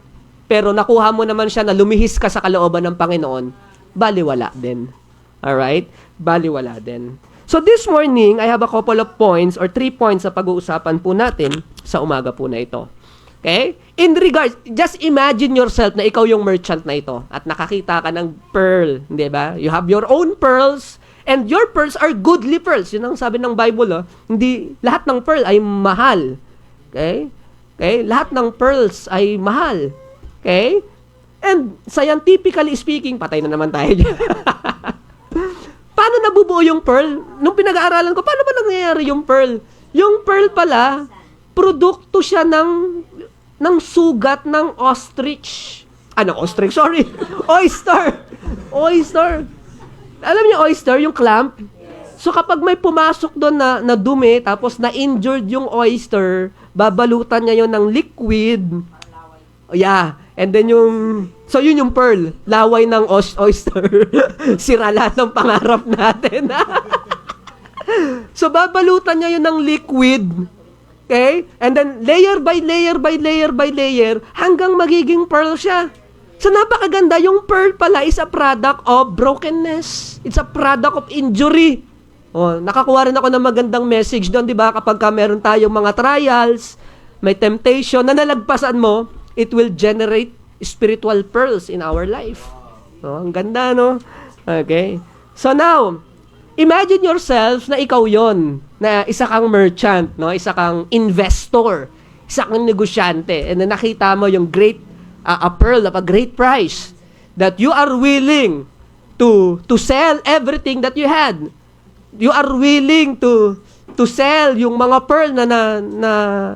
Pero nakuha mo naman siya na lumihis ka sa kalooban ng Panginoon, baliwala din. Alright? Baliwala din. So this morning, I have a couple of points or 3 points na pag-uusapan po natin sa umaga po na ito. Okay? In regards, just imagine yourself na ikaw yung merchant na ito at nakakita ka ng pearl, di ba? You have your own pearls and your pearls are goodly pearls. Yun ang sabi ng Bible, oh. Hindi, lahat ng pearl ay mahal. Okay? Okay? Lahat ng pearls ay mahal. Okay? And scientifically speaking, patay na naman tayo dyan. Paano nabubuo yung pearl? Nung pinag-aaralan ko, paano ba nangyayari yung pearl? Yung pearl pala, produkto siya ng sugat ng ostrich. Ostrich? Sorry. Oyster. Oyster. Alam niyo oyster, yung clamp? So kapag may pumasok doon na dumi, tapos na-injured yung oyster, babalutan niya yon ng liquid. Yeah. And then so yun yung pearl. Laway ng oyster. Sira lahat ng pangarap natin. So babalutan niya yun ng liquid. Okay? And then, layer by layer by layer by layer, hanggang magiging pearl siya. So, napakaganda. Yung pearl pala is a product of brokenness. It's a product of injury. Nakakuha rin ako ng magandang message doon, di ba? Kapag meron tayong mga trials, may temptation na nalagpasan mo, it will generate spiritual pearls in our life. Ang ganda, no? Okay? So, now, imagine yourself na ikaw yon, na isa kang merchant, no? Isa kang investor, isa kang negosyante, and then nakita mo yung great, a pearl of a great price that you are willing to sell everything that you had. You are willing to sell yung mga pearl na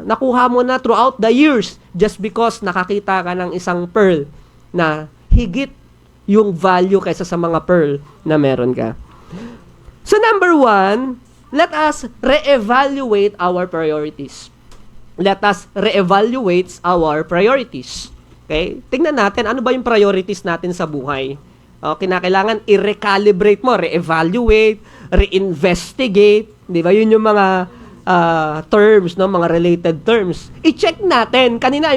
nakuha mo na throughout the years just because nakakita ka ng isang pearl na higit yung value kaysa sa mga pearl na meron ka. So number 1, let us reevaluate our priorities. Let us reevaluate our priorities. Okay? Tingnan natin, ano ba yung priorities natin sa buhay? Kinakailangan i-recalibrate mo, re-evaluate, re-investigate. Di ba? Yun yung mga terms, no? Mga related terms. I-check natin. Kanina,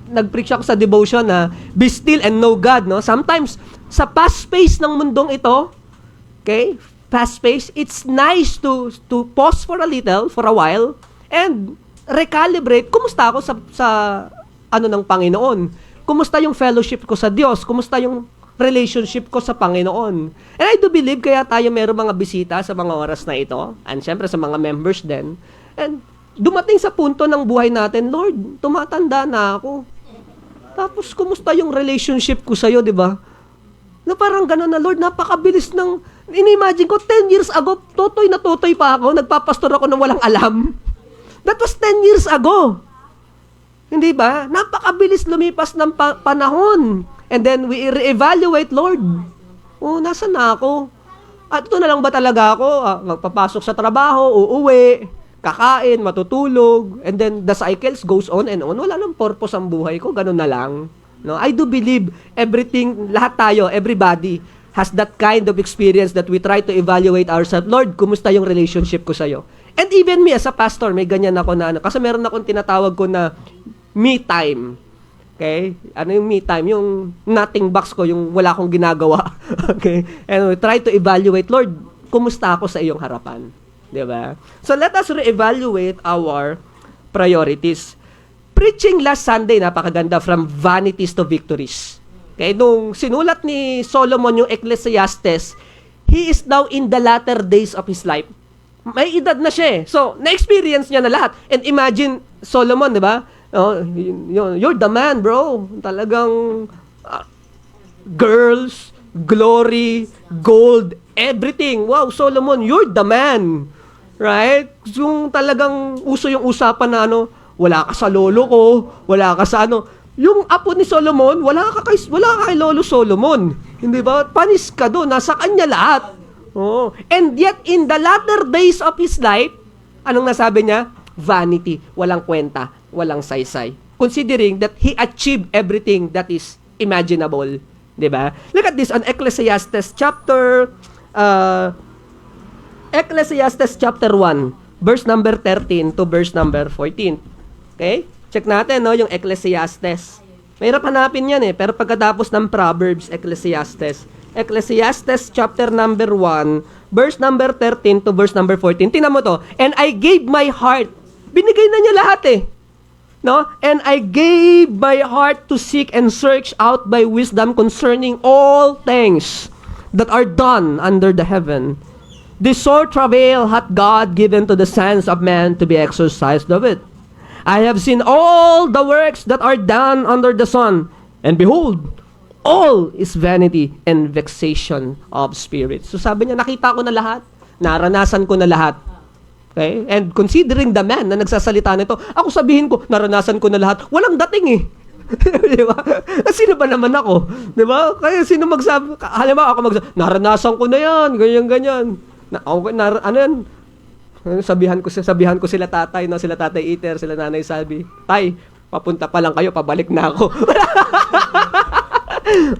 nag-preach ako sa devotion na be still and know God. No? Sometimes, sa fast pace ng mundong ito, okay, fast pace, it's nice to pause for a little, for a while, and recalibrate. Kumusta ako sa ng Panginoon? Kumusta yung fellowship ko sa Diyos? Kumusta yung relationship ko sa Panginoon? And I do believe kaya tayo meron mga bisita sa mga oras na ito, and syempre sa mga members din. And dumating sa punto ng buhay natin, Lord, tumatanda na ako. Tapos kumusta yung relationship ko sa'yo, di ba? Na parang gano'n na, Lord, napakabilis ng ini-imagine ko, 10 years ago, totoy na totoy pa ako, nagpapastor ako ng walang alam. That was 10 years ago. Hindi ba? Napakabilis lumipas ng panahon. And then, we re-evaluate, Lord. Nasaan na ako? At ito na lang ba talaga ako? Magpapasok sa trabaho, uuwi, kakain, matutulog, and then the cycles goes on and on. Wala nang purpose ang buhay ko, ganun na lang. No, I do believe everything, lahat tayo, everybody, has that kind of experience that we try to evaluate ourselves. Lord, kumusta yung relationship ko sa'yo? And even me as a pastor, may ganyan ako na kasi meron akong tinatawag ko na me time. Okay? Ano yung me time? Yung nothing box ko, yung wala akong ginagawa. Okay? And we try to evaluate, Lord, kumusta ako sa iyong harapan? Diba? So let us reevaluate our priorities. Preaching last Sunday, napakaganda, from vanities to victories. Okay, nung sinulat ni Solomon yung Ecclesiastes, he is now in the latter days of his life. May edad na siya eh. So, na-experience niya na lahat. And imagine, Solomon, di ba? You're the man, bro. Talagang girls, glory, gold, everything. Wow, Solomon, you're the man. Right? Yung talagang uso yung usapan na ano, wala ka sa lolo ko, wala ka sa ano. Yung apo ni Solomon, wala ka kay Lolo Solomon. Hindi ba? Panis ka doon, nasa kanya lahat. Oh. And yet, in the latter days of his life, anong nasabi niya? Vanity. Walang kwenta. Walang saysay. Considering that he achieved everything that is imaginable. Diba? Look at this on Ecclesiastes chapter 1, verse number 13 to verse number 14. Okay? Check natin, no, yung Ecclesiastes. Mahirap hanapin yan pero pagkatapos ng Proverbs, Ecclesiastes. Ecclesiastes chapter number 1, verse number 13 to verse number 14. Tingnan mo to. And I gave my heart. Binigay na niya lahat No? And I gave my heart to seek and search out by wisdom concerning all things that are done under the heaven. This sore travail hath God given to the sons of men to be exercised of it. I have seen all the works that are done under the sun, and behold, all is vanity and vexation of spirit. So sabi niya, nakita ko na lahat, naranasan ko na lahat. Okay? And considering the man na nagsasalita nito, ako sabihin ko, naranasan ko na lahat, walang dating Di ba? Sino ba naman ako? Di ba? Kaya sino magsabi, halimbawa ako magsabi, naranasan ko na yan, ganyan. Ano yan? Sabihan ko sila tatay, no? Sila tatay Iter, sila nanay Salvi. Tay, papunta pa lang kayo, pabalik na ako.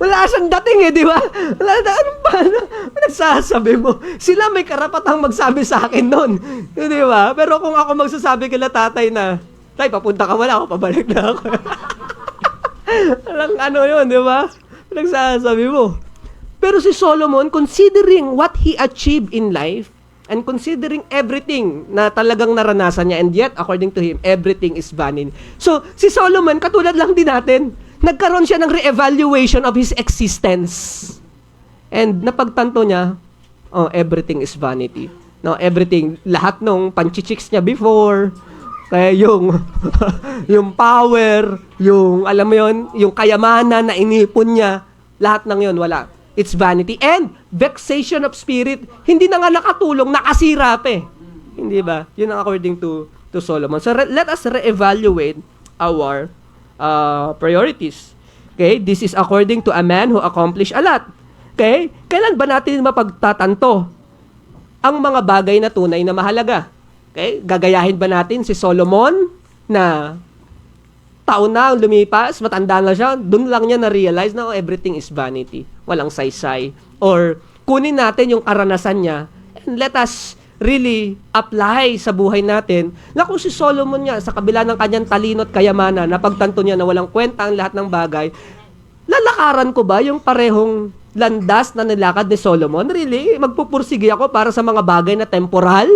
Wala siyang dating di ba? Ano ba? Ano nagsasabi mo? Sila may karapatang magsabi sa akin nun. Di ba? Pero kung ako magsasabi kila tatay na, tay, papunta ka wala ako, pabalik na ako. Alang ano yun, di ba? Nagsasabi mo. Pero si Solomon, considering what he achieved in life, and considering everything na talagang naranasan niya, and yet, according to him, everything is vanity. So, si Solomon, katulad lang din natin, nagkaroon siya ng re-evaluation of his existence. And napagtanto niya, everything is vanity. No, everything, lahat nung panchichicks niya before, kaya yung yung power, yung alam mo yon, yung kayamanan na inipon niya, lahat ng yon wala. It's vanity and vexation of spirit. Hindi na nga nakatulong, nakasira pa Hindi ba? Yun ang according to Solomon. So let us re-evaluate our priorities. Okay? This is according to a man who accomplished a lot. Okay? Kailan ba natin mapagtatanto ang mga bagay na tunay na mahalaga? Okay? Gagayahin ba natin si Solomon na taon na lumipas, matanda na siya, dun lang niya na-realize na everything is vanity. Walang saysay. Or kunin natin yung karanasan niya and let us really apply sa buhay natin na kung si Solomon niya, sa kabila ng kanyang talino at kayamanan, napagtanto niya na walang kwenta ang lahat ng bagay, lalakaran ko ba yung parehong landas na nilakad ni Solomon? Really? Magpupursige ako para sa mga bagay na temporal?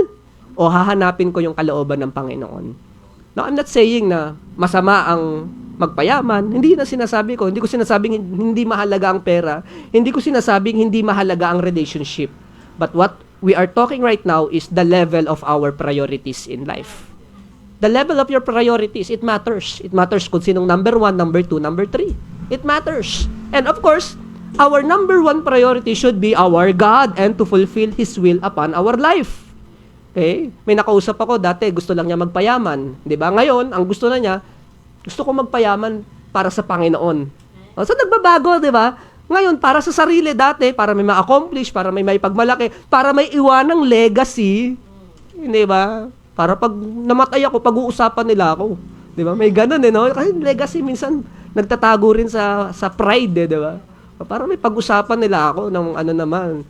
O hahanapin ko yung kalooban ng Panginoon? Now, I'm not saying na masama ang magpayaman. Hindi na sinasabi ko. Hindi ko sinasabing hindi mahalaga ang pera. Hindi ko sinasabing hindi mahalaga ang relationship. But what we are talking right now is the level of our priorities in life. The level of your priorities, it matters. It matters kung sinong number 1, number 2, number 3. It matters. And of course, our number 1 priority should be our God and to fulfill His will upon our life. Okay? May nakausap ako dati, gusto lang niya magpayaman. 'Di ba? Ngayon, ang gusto na niya, gusto ko magpayaman para sa Panginoon. So nagbabago, 'di ba? Ngayon, para sa sarili dati, para may ma-accomplish, para may pagmalaki, para may iwanang legacy, 'di ba? Para pag namatay ako, pag-uusapan nila ako. 'Di ba? May ganun no? Kasi legacy minsan nagtatago rin sa pride, 'di ba? Para may pag-usapan nila ako ng ano naman.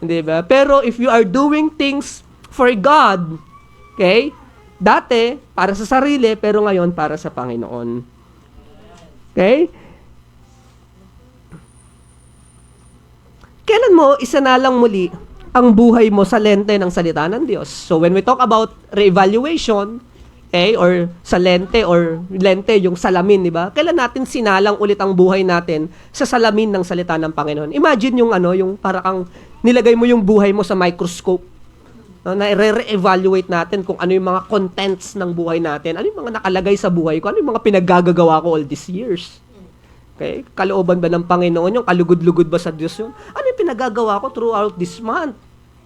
'Di ba? Pero if you are doing things for God, okay? Dati, para sa sarili, pero ngayon, para sa Panginoon. Okay? Kailan mo isanalang muli ang buhay mo sa lente ng salita ng Diyos? So, when we talk about re-evaluation, okay, or sa lente, yung salamin, di ba? Kailan natin sinalang ulit ang buhay natin sa salamin ng salita ng Panginoon? Imagine yung para kang nilagay mo yung buhay mo sa microscope. Na re-evaluate natin kung ano yung mga contents ng buhay natin, ano yung mga nakalagay sa buhay ko, ano yung mga pinaggagawa ko all these years. Okay? Kalooban ba ng Panginoon yung kalugod-lugod ba sa Diyos yun? Ano yung pinagagawa ko throughout this month?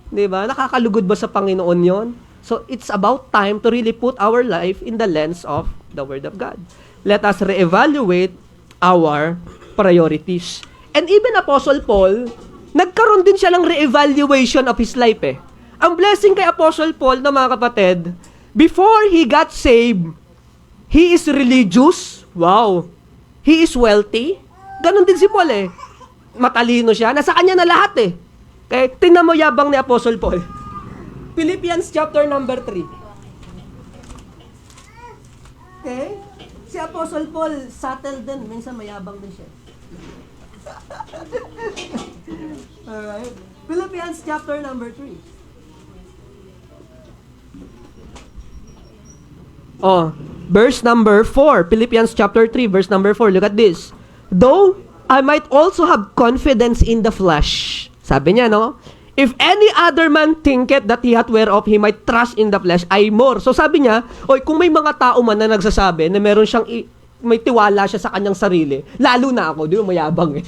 Di ba? Nakakalugod ba sa Panginoon yon? So it's about time to really put our life in the lens of the Word of God. Let us reevaluate our priorities. And even Apostle Paul, nagkaroon din siya ng reevaluation of his life eh. Ang blessing kay Apostle Paul na mga kapatid, before he got saved, he is religious. Wow. He is wealthy. Ganon din si Paul eh. Matalino siya. Nasa kanya na lahat eh. Okay? Tingnan mo yabang ni Apostle Paul. Philippians chapter number 3. Okay? Si Apostle Paul, subtle din. Minsan mayabang din siya. Alright. Philippians chapter number 3. Oh, verse number 4. Philippians chapter 3, verse number 4. Look at this. Though I might also have confidence in the flesh. Sabi niya, no? If any other man thinketh that he hath whereof he might trust in the flesh, I more. So sabi niya, oy, kung may mga tao man na nagsasabi na meron siyang may tiwala siya sa kanyang sarili, lalo na ako, di ba, mayabang eh.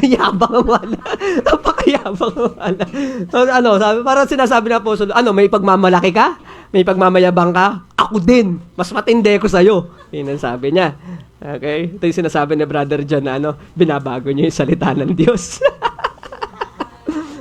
Yabang ang wala. Napakayabang ang wala. So, sabi, parang sinasabi na po, may pagmamalaki ka? May pagmamayabang ka? Ako din. Mas matindi ko sa'yo. Yun ang sabi niya. Okay? Ito yung sinasabi ni Brother John na binabago niya yung salita ng Diyos.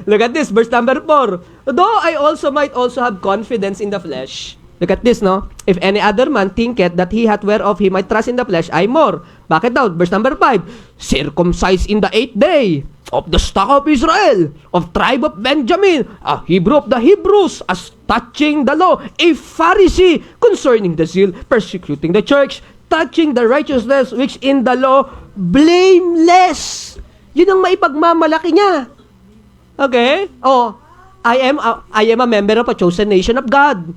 Look at this, verse number 4. Though I also might also have confidence in the flesh. Look at this, no? If any other man thinketh that he hath whereof he might trust in the flesh, I more. Bakit daw? Verse number 5. Circumcised in the 8th day, of the stock of Israel, of tribe of Benjamin, a Hebrew of the Hebrews, as touching the law, a Pharisee, concerning the zeal, persecuting the church, touching the righteousness which in the law, blameless. Yun ang maipagmamalaki niya. Okay? Oh, I am a member of a chosen nation of God.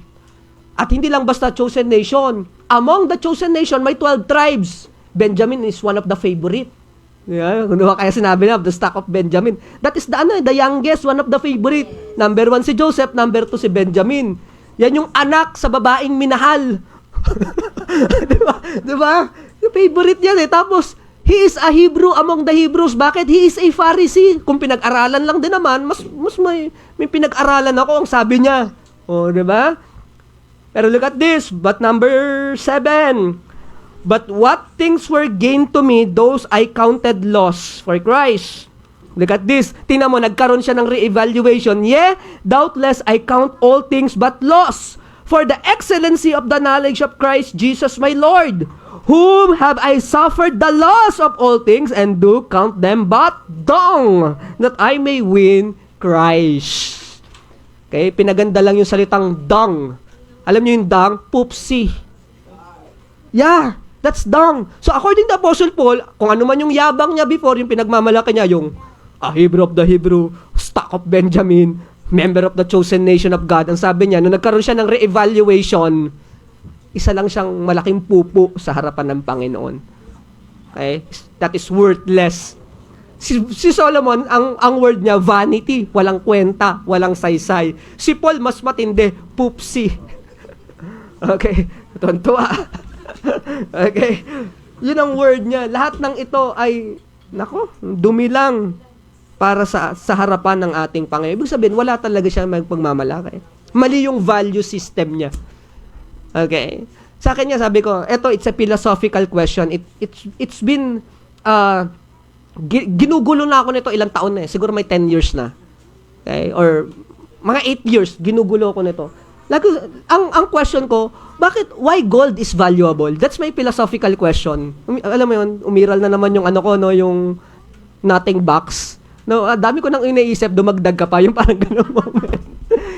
At hindi lang basta chosen nation. Among the chosen nation, may 12 tribes. Benjamin is one of the favorite. Yeah, kaya sinabi na, the stock of Benjamin. That is the youngest, one of the favorite. Number 1 si Joseph, number 2 si Benjamin. Yan yung anak sa babaeng minahal. Diba? Yung favorite yan eh. Tapos, he is a Hebrew among the Hebrews. Bakit? He is a Pharisee. Kung pinag-aralan lang din naman, mas may pinag-aralan ako, ang sabi niya. O, diba? Pero look at this, but number 7. But what things were gained to me, those I counted loss for Christ. Look at this. Tingnan mo, nagkaroon siya ng re-evaluation. Yeah, doubtless I count all things but loss for the excellency of the knowledge of Christ Jesus my Lord, whom have I suffered the loss of all things, and do count them but dung, that I may win Christ. Okay, pinaganda lang yung salitang dung. Alam niyo yung dung? Poopsie. Yeah, that's dung. So according to Apostle Paul, kung ano man yung yabang niya before, yung pinagmamalaki niya, yung a Hebrew of the Hebrew, stock of Benjamin, member of the chosen nation of God, ang sabi niya, nung nagkaroon siya ng re-evaluation, isa lang siyang malaking pupo sa harapan ng Panginoon. Okay? That is worthless. Si Solomon, ang word niya, vanity, walang kwenta, walang saysay. Si Paul, mas matindi, poopsie. Okay? Tontuwa. Okay? Yun ang word niya. Lahat ng ito ay, dumi lang para sa harapan ng ating Panginoon. Ibig sabihin, wala talaga siya magpagmamalaki. Mali yung value system niya. Okay? Sa akin niya, sabi ko, it's a philosophical question. It's been, ginugulo na ako nito ilang taon na eh. Siguro may 10 years na. Okay? Or, mga 8 years, ginugulo ako nito. Ang question ko, why gold is valuable? That's my philosophical question. Alam mo yun, umiral na naman yung yung nothing box. No, dami ko nang iniisip, dumagdag ka pa, yung parang ganun moment.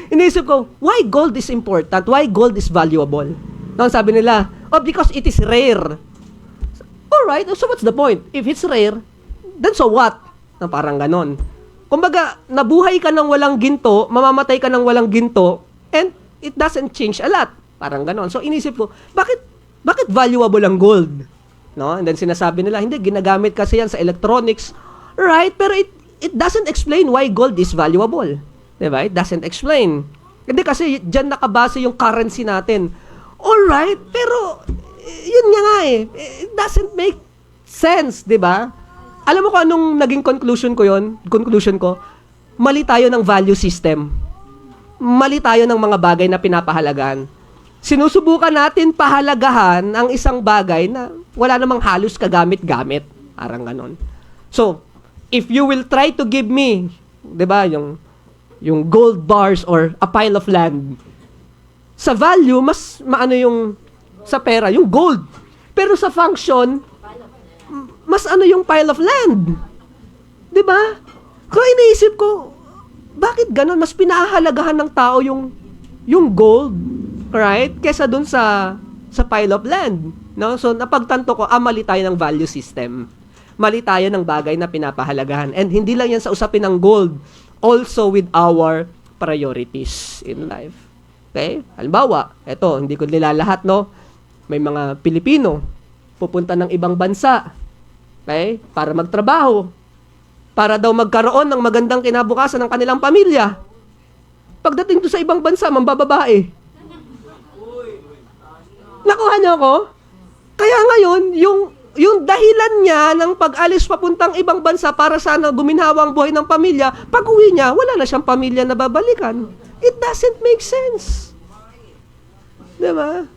Iniisip ko, why gold is important? Why gold is valuable? No, sabi nila, because it is rare. Alright, so what's the point? If it's rare, then so what? Na parang ganon. Kumbaga, nabuhay ka ng walang ginto, mamamatay ka ng walang ginto, and it doesn't change a lot. Parang ganon. So, inisip ko, bakit valuable ang gold? No? And then sinasabi nila, hindi, ginagamit kasi yan sa electronics. Right? Pero it doesn't explain why gold is valuable. Diba? It doesn't explain. Hindi kasi dyan nakabase yung currency natin. Alright, pero yun nga eh. It doesn't make sense, diba? Alam mo kung anong naging conclusion ko? Mali tayo ng value system. mali tayo ng mga bagay na pinapahalagahan. Sinusubukan natin pahalagahan ang isang bagay na wala namang halos kagamit-gamit. Parang ganon. So, if you will try to give me, 'di ba, yung gold bars or a pile of land, sa value, mas maano yung sa pera, yung gold. Pero sa function, mas ano yung pile of land. 'Di ba? Kaya iniisip ko, bakit ganun? Mas pinahahalagahan ng tao yung gold, right? Kesa dun sa pile of land. No? So, napagtanto ko, mali tayo ng value system. Mali tayo ng bagay na pinapahalagahan. And hindi lang yan sa usapin ng gold, also with our priorities in life. Okay? Halimbawa, eto, hindi ko nilalahat, no? May mga Pilipino, pupunta ng ibang bansa, okay? Para magtrabaho, para daw magkaroon ng magandang kinabukasan ng kanilang pamilya. Pagdating to sa ibang bansa, mambababae. Nakuha niyo ako? Kaya ngayon, yung dahilan niya ng pag-alis papuntang ibang bansa para sana guminhawa ang buhay ng pamilya, pag-uwi niya, wala na siyang pamilya na babalikan. It doesn't make sense. Diba?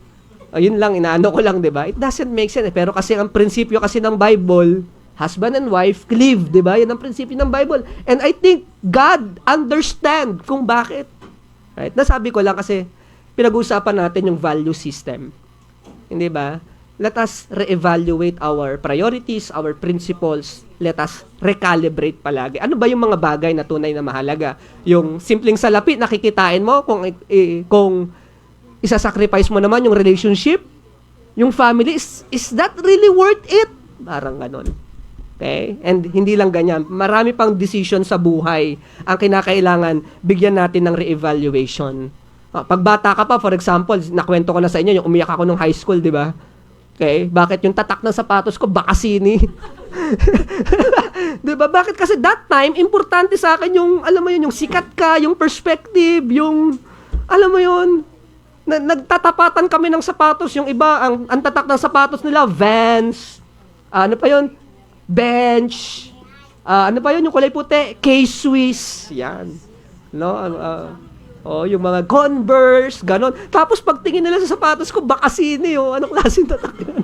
Ayun lang, inaano ko lang, diba? It doesn't make sense. Pero kasi ang prinsipyo kasi ng Bible, husband and wife, cleave, diba? Yan ang prinsipyo ng Bible. And I think God understand kung bakit. Right? Nasabi ko lang kasi pinag-uusapan natin yung value system. Hindi ba? Let us reevaluate our priorities, our principles. Let us recalibrate palagi. Ano ba yung mga bagay na tunay na mahalaga? Yung simpleng salapi, nakikitain mo kung isasacrifice mo naman yung relationship, yung family, is that really worth it? Parang ganon. Okay? And hindi lang ganyan. Marami pang decision sa buhay ang kinakailangan bigyan natin ng reevaluation. Pag bata ka pa, for example, nakwento ko na sa inyo, yung umiyak ako nung high school, di ba? Okay? Bakit yung tatak ng sapatos ko, bakasini? Di ba? Bakit? Kasi that time, importante sa akin yung, alam mo yun, yung sikat ka, yung perspective, yung, alam mo yun, nagtatapatan kami ng sapatos, yung iba, ang tatak ng sapatos nila, Vans, ano pa yun? Bench, ano pa yun, yung kulay puti, K-Swiss, yan. No? Yung mga Converse, ganon. Tapos pagtingin nila sa sapatos ko, bakasini, anong klaseng tatak yan?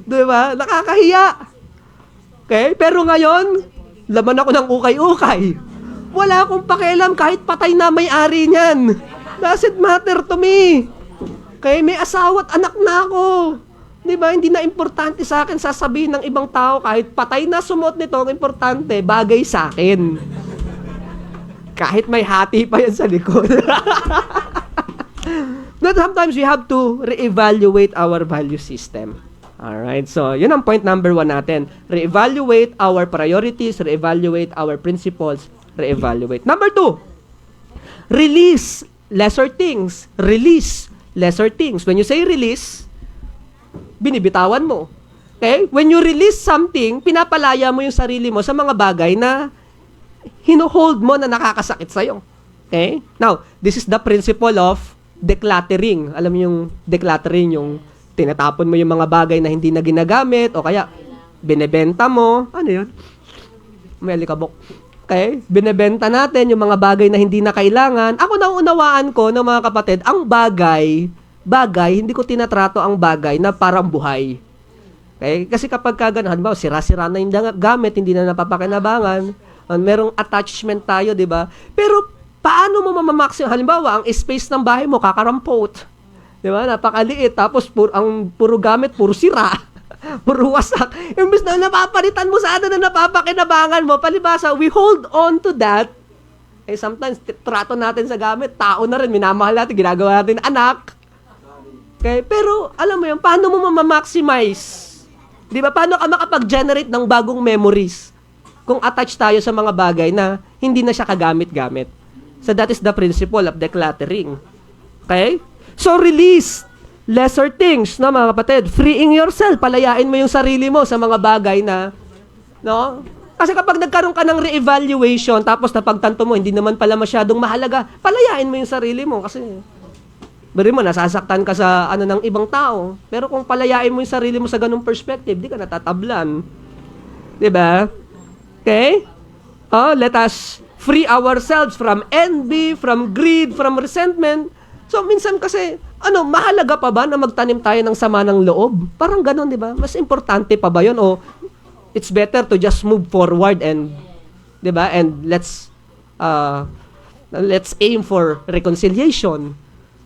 Diba? Nakakahiya. Okay? Pero ngayon, laman ako ng ukay-ukay. Wala akong pakialam kahit patay na may-ari niyan. Doesn't matter to me. Okay? May asawa at anak na ako. Diba? Hindi na importante sa akin sasabihin ng ibang tao kahit patay na sumuot nito, ang importante, bagay sa akin. Kahit may hati pa yan sa likod. But sometimes we have to reevaluate our value system. Alright, so yun ang point number 1 natin. Reevaluate our priorities, reevaluate our principles, reevaluate. Number 2, release lesser things. Release lesser things. When you say release, binibitawan mo. Okay? When you release something, pinapalaya mo yung sarili mo sa mga bagay na hino-hold mo na nakakasakit sa'yo. Okay? Now, this is the principle of decluttering. Alam mo yung decluttering, yung tinatapon mo yung mga bagay na hindi na ginagamit o kaya binebenta mo. Ano yun? May alikabok. Okay? Binebenta natin yung mga bagay na hindi na kailangan. Ako naunawaan ko ng mga kapatid, ang bagay, hindi ko tinatrato ang bagay na parang buhay. Okay? Kasi kapag kagano, halimbawa, sira-sira na yung gamit, hindi na napapakinabangan, merong attachment tayo, di ba? Pero, paano mo mamamaximum? Halimbawa, ang space ng bahay mo, kakarampot. Di ba? Napakaliit. Tapos, puro gamit, puro sira. Puro wasak. Imbis na napapalitan mo sana na napapakinabangan mo, palibasa, we hold on to that. Sometimes, trato natin sa gamit, tao na rin, minamahal natin, ginagawa natin anak. Okay? Pero, alam mo yun, paano mo mamamaximize? Di ba? Paano ka makapag-generate ng bagong memories? Kung attached tayo sa mga bagay na hindi na siya kagamit-gamit. So that is the principle of decluttering. Okay? So release lesser things, no, mga kapatid. Freeing yourself, palayain mo yung sarili mo sa mga bagay na, no? Kasi kapag nagkaroon ka ng re-evaluation, tapos napagtanto mo, hindi naman pala masyadong mahalaga, palayain mo yung sarili mo. Kasi, bari mo, nasasaktan ka sa ng ibang tao. Pero kung palayain mo yung sarili mo sa ganung perspective, di ka natatablan. Diba? Okay? Let us free ourselves from envy, from greed, from resentment. So, minsan kasi, mahalaga pa ba na magtanim tayo ng sama ng loob? Parang ganon, di ba? Mas importante pa ba yun? O, it's better to just move forward and, di ba? And let's aim for reconciliation.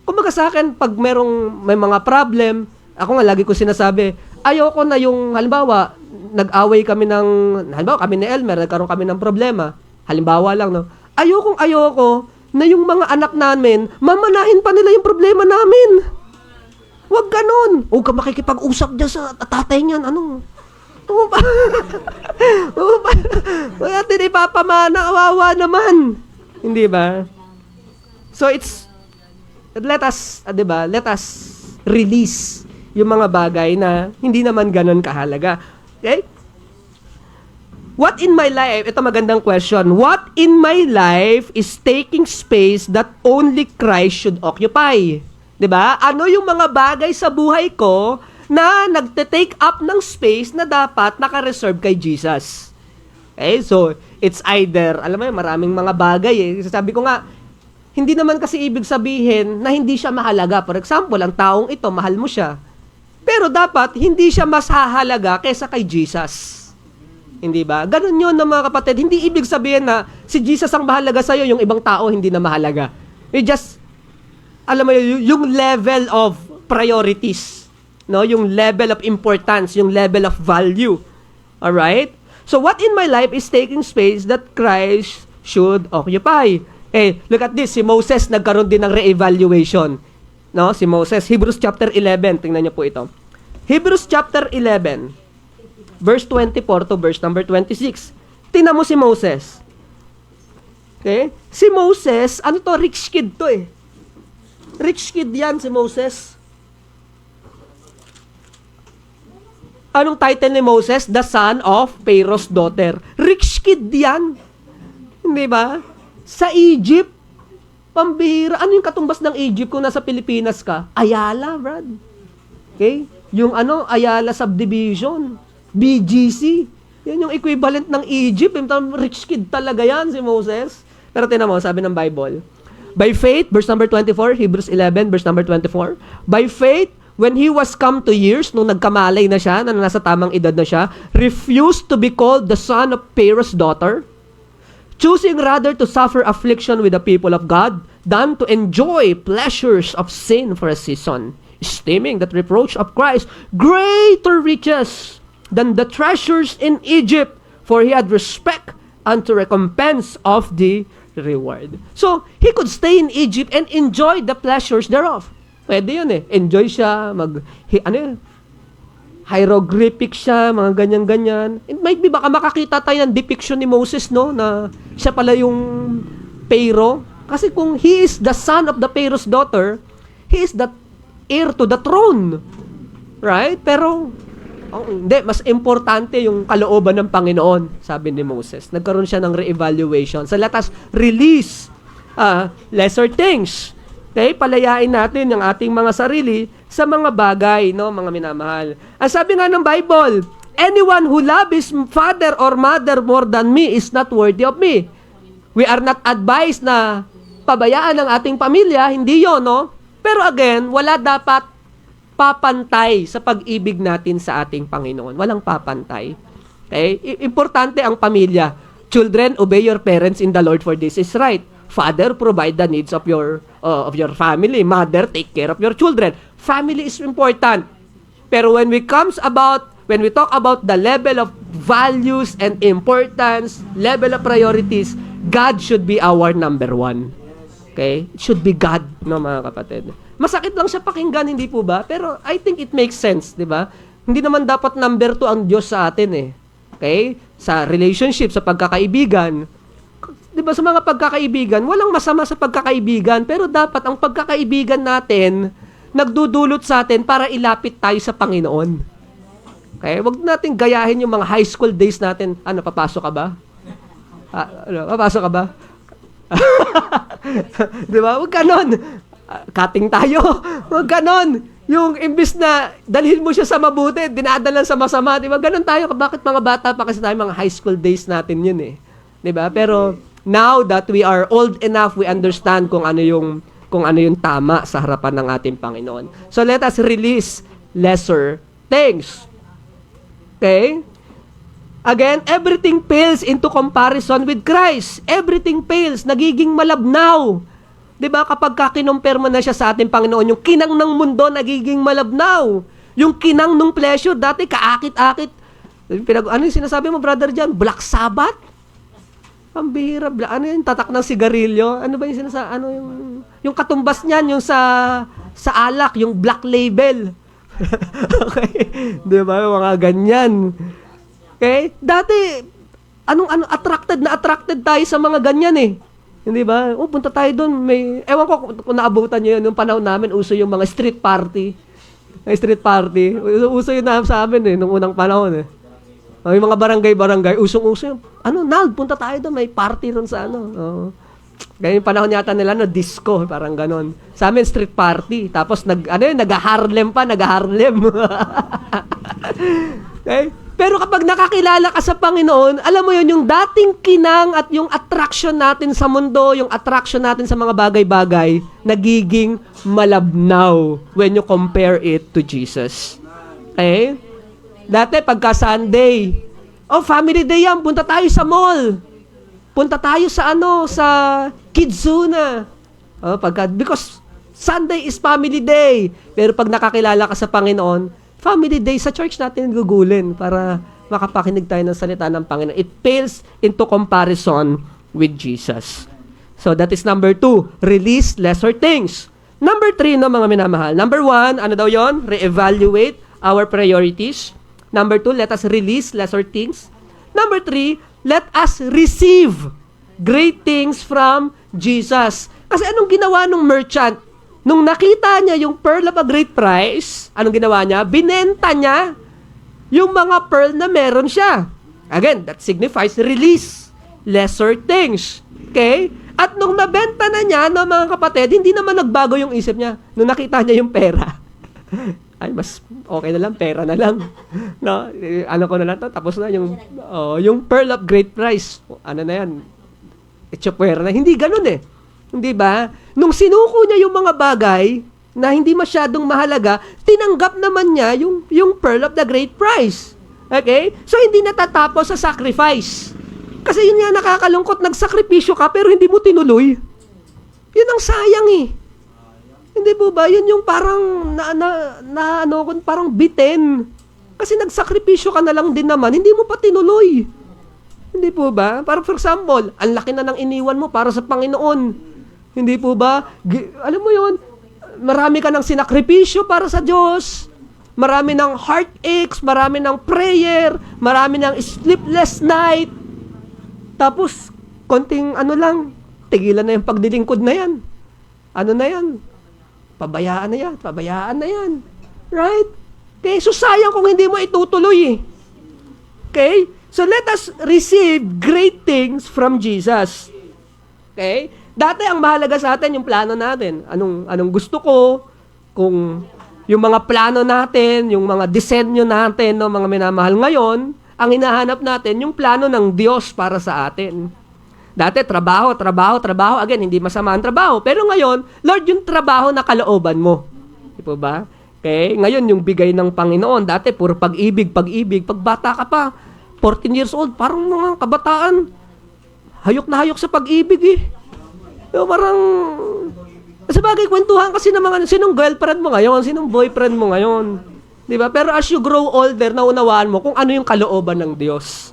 Kumbaga sa akin, pag may mga problem, ako nga lagi ko sinasabi, ayoko na yung, halimbawa, nag-away kami kami ni Elmer, nagkaroon kami ng problema. Halimbawa lang, no? Ayoko na yung mga anak namin, mamanahin pa nila yung problema namin. Huwag ganon. Huwag ka makikipag-usap dyan sa tatay niyan. Huwag natin ipapamana, awawa naman. Hindi ba? So let us release yung mga bagay na hindi naman ganon kahalaga. Okay? What in my life, ito magandang question, what in my life is taking space that only Christ should occupy? 'Di ba? Ano yung mga bagay sa buhay ko na nagte-take up ng space na dapat naka-reserve kay Jesus? Okay, so it's either, alam mo yun, maraming mga bagay Sabi ko nga, hindi naman kasi ibig sabihin na hindi siya mahalaga. For example, ang taong ito, mahal mo siya. Pero dapat, hindi siya mas hahalaga kaysa kay Jesus. Hindi ba? Ganun yun ng mga kapatid. Hindi ibig sabihin na si Jesus ang mahalaga sa'yo, yung ibang tao hindi na mahalaga. You just, alam mo yun, yung level of priorities, no? Yung level of importance, yung level of value. Alright? So what in my life is taking space that Christ should occupy? Look at this. Si Moses nagkaroon din ng re-evaluation. No? Si Moses. Hebrews chapter 11. Tingnan niyo po ito. Hebrews chapter 11. Verse 24 to verse number 26. Tingnan mo si Moses. Okay? Si Moses, ano to? Rich kid to Rich kid yan si Moses. Anong title ni Moses? The son of Pharaoh's daughter. Rich kid yan. Hindi ba? Sa Egypt, pambihira. Ano yung katumbas ng Egypt kung nasa Pilipinas ka? Ayala, Brad. Okay? Yung Ayala subdivision. BGC. Yan yung equivalent ng Egypt. Rich kid talaga yan si Moses. Pero tinan mo, sabi ng Bible. By faith, verse number 24, Hebrews 11, verse number 24. By faith, when he was come to years, nung nagkamalay na siya, na nasa tamang edad na siya, refused to be called the son of Pharaoh's daughter, choosing rather to suffer affliction with the people of God than to enjoy pleasures of sin for a season, esteeming that reproach of Christ greater riches than the treasures in Egypt, for he had respect unto recompense of the reward. So, he could stay in Egypt and enjoy the pleasures thereof. Pwede yun Enjoy siya, hieroglyphic siya, mga ganyan-ganyan. It might be, baka makakita tayo ng depiction ni Moses, no? Na siya pala yung Pharaoh. Kasi kung he is the son of the Pharaoh's daughter, he is the heir to the throne. Right? Pero, hindi, mas importante yung kalooban ng Panginoon, sabi ni Moses. Nagkaroon siya ng re-evaluation. So let us release lesser things. Okay? Palayain natin yung ating mga sarili sa mga bagay, no, mga minamahal. Ang sabi nga ng Bible, anyone who loves his father or mother more than me is not worthy of me. We are not advised na pabayaan ang ating pamilya, hindi yon, no? Pero again, wala dapat papantay sa pag-ibig natin sa ating Panginoon. Walang papantay. Okay? Importante ang pamilya. Children, obey your parents in the Lord, for this is right. Father, provide the needs of your family. Mother, take care of your children. Family is important. Pero when we talk about the level of values and importance, level of priorities, God should be our number one. Okay? It should be God, no, mga kapatid. Masakit lang siya pakinggan, hindi po ba? Pero I think it makes sense, di ba? Hindi naman dapat number 2 ang Diyos sa atin Okay? Sa relationship, sa pagkakaibigan. Di ba, sa mga pagkakaibigan, walang masama sa pagkakaibigan, pero dapat ang pagkakaibigan natin nagdudulot sa atin para ilapit tayo sa Panginoon. Okay? Huwag natin gayahin yung mga high school days natin. Papasok ka ba? Papasok ka ba? Di ba? Huwag ganon. Cutting tayo. Huwag ganon. Yung imbis na dalhin mo siya sa mabuti, dinadalan sa masama. Di ba? Ganon tayo. Bakit mga bata pa kasi tayo, mga high school days natin yun Di ba? Pero now that we are old enough, we understand kung ano yung tama sa harapan ng ating Panginoon. So let us release lesser things. Okay? Again, everything pales into comparison with Christ. Everything pales, nagiging malabnaw. 'Di ba? Kapag kinumpare mo na siya sa ating Panginoon, yung kinang ng mundo nagiging malabnaw. Yung kinang ng pleasure dati kaakit-akit. Ano yung sinasabi mo, brother John? Black Sabbath? Ang bihira. Ano yung tatak ng sigarilyo? Ano ba yung sinasabi? Ano yung katumbas niyan, yung sa alak, yung Black Label. Okay? Di ba? Yung mga ganyan. Okay? Dati, attracted tayo sa mga ganyan eh. Hindi ba? Punta tayo doon. Ewan ko kung naabutan niyo yun. Nung panahon namin, uso yung mga street party. Street party. Uso yun na sa amin eh, nung unang panahon eh. Yung mga barangay, usong-uso yun. Nal, punta tayo doon, may party doon sa Ganyan yung panahon yata nila, disco, parang ganon. Sa amin, street party. Tapos, nag-Harlem pa. Okay? Pero kapag nakakilala ka sa Panginoon, alam mo yun, yung dating kinang at yung attraction natin sa mundo, yung attraction natin sa mga bagay-bagay, nagiging malabnaw when you compare it to Jesus. Okay? Dati, pagka Sunday, family day yan, punta tayo sa mall. Punta tayo sa Kidzuna. Because Sunday is family day. Pero pag nakakilala ka sa Panginoon, family day sa church natin gugulin para makapakinig tayo ng salita ng Panginoon. It pales into comparison with Jesus. So that is number 2, release lesser things. Number 3, no, mga minamahal. Number 1, ano daw yon? Reevaluate our priorities. Number 2, let us release lesser things. Number 3, let us receive great things from Jesus. Kasi anong ginawa ng merchant? Nung nakita niya yung pearl of a great price, anong ginawa niya? Binenta niya yung mga pearl na meron siya. Again, that signifies release lesser things. Okay? At nung nabenta na niya, no, mga kapatid, hindi naman nagbago yung isip niya. Nung nakita niya yung pera, ay, mas okay na lang, pera na lang. No? Ko na lang to, tapos na yung pearl of great price. Ano na yan? Itsapwera na. Hindi ganun eh. Hindi ba? Nung sinuko niya yung mga bagay na hindi masyadong mahalaga, tinanggap naman niya yung pearl of the great price. Okay? So, hindi natatapos sa sacrifice. Kasi yun nga nakakalungkot, nagsakripisyo ka pero hindi mo tinuloy. Yun ang sayang eh. Hindi po ba? Yun yung parang, parang bitin. Kasi nagsakripisyo ka na lang din naman, hindi mo pa tinuloy. Hindi po ba? Para for example, ang laki na ng iniwan mo para sa Panginoon. Hindi po ba? Alam mo yun, marami ka ng sinakripisyo para sa Diyos. Marami ng heartaches, marami ng prayer, marami ng sleepless night. Tapos, konting tigilan na yung pagdilingkod na yan. Na yan? Pabayaan na yan. Right? Okay, so sayang kung hindi mo itutuloy eh. Okay? So let us receive great things from Jesus. Okay? Dati ang mahalaga sa atin yung plano natin. Anong gusto ko, kung yung mga plano natin, yung mga disenyo natin, no, mga minamahal ngayon, ang hinahanap natin yung plano ng Diyos para sa atin. Dati trabaho. Again, hindi masama ang trabaho. Pero ngayon, Lord, yung trabaho na kalooban mo. Di po ba? Okay? Ngayon, yung bigay ng Panginoon. Dati, puro pag-ibig. Pag bata ka pa, 14 years old, parang mga kabataan, hayok na hayok sa pag-ibig eh. Yung parang, sa bagay, kwentuhan kasi ng mga, sinong girlfriend mo ngayon, sinong boyfriend mo ngayon. Diba? Pero as you grow older, naunawaan mo kung ano yung kalooban ng Diyos.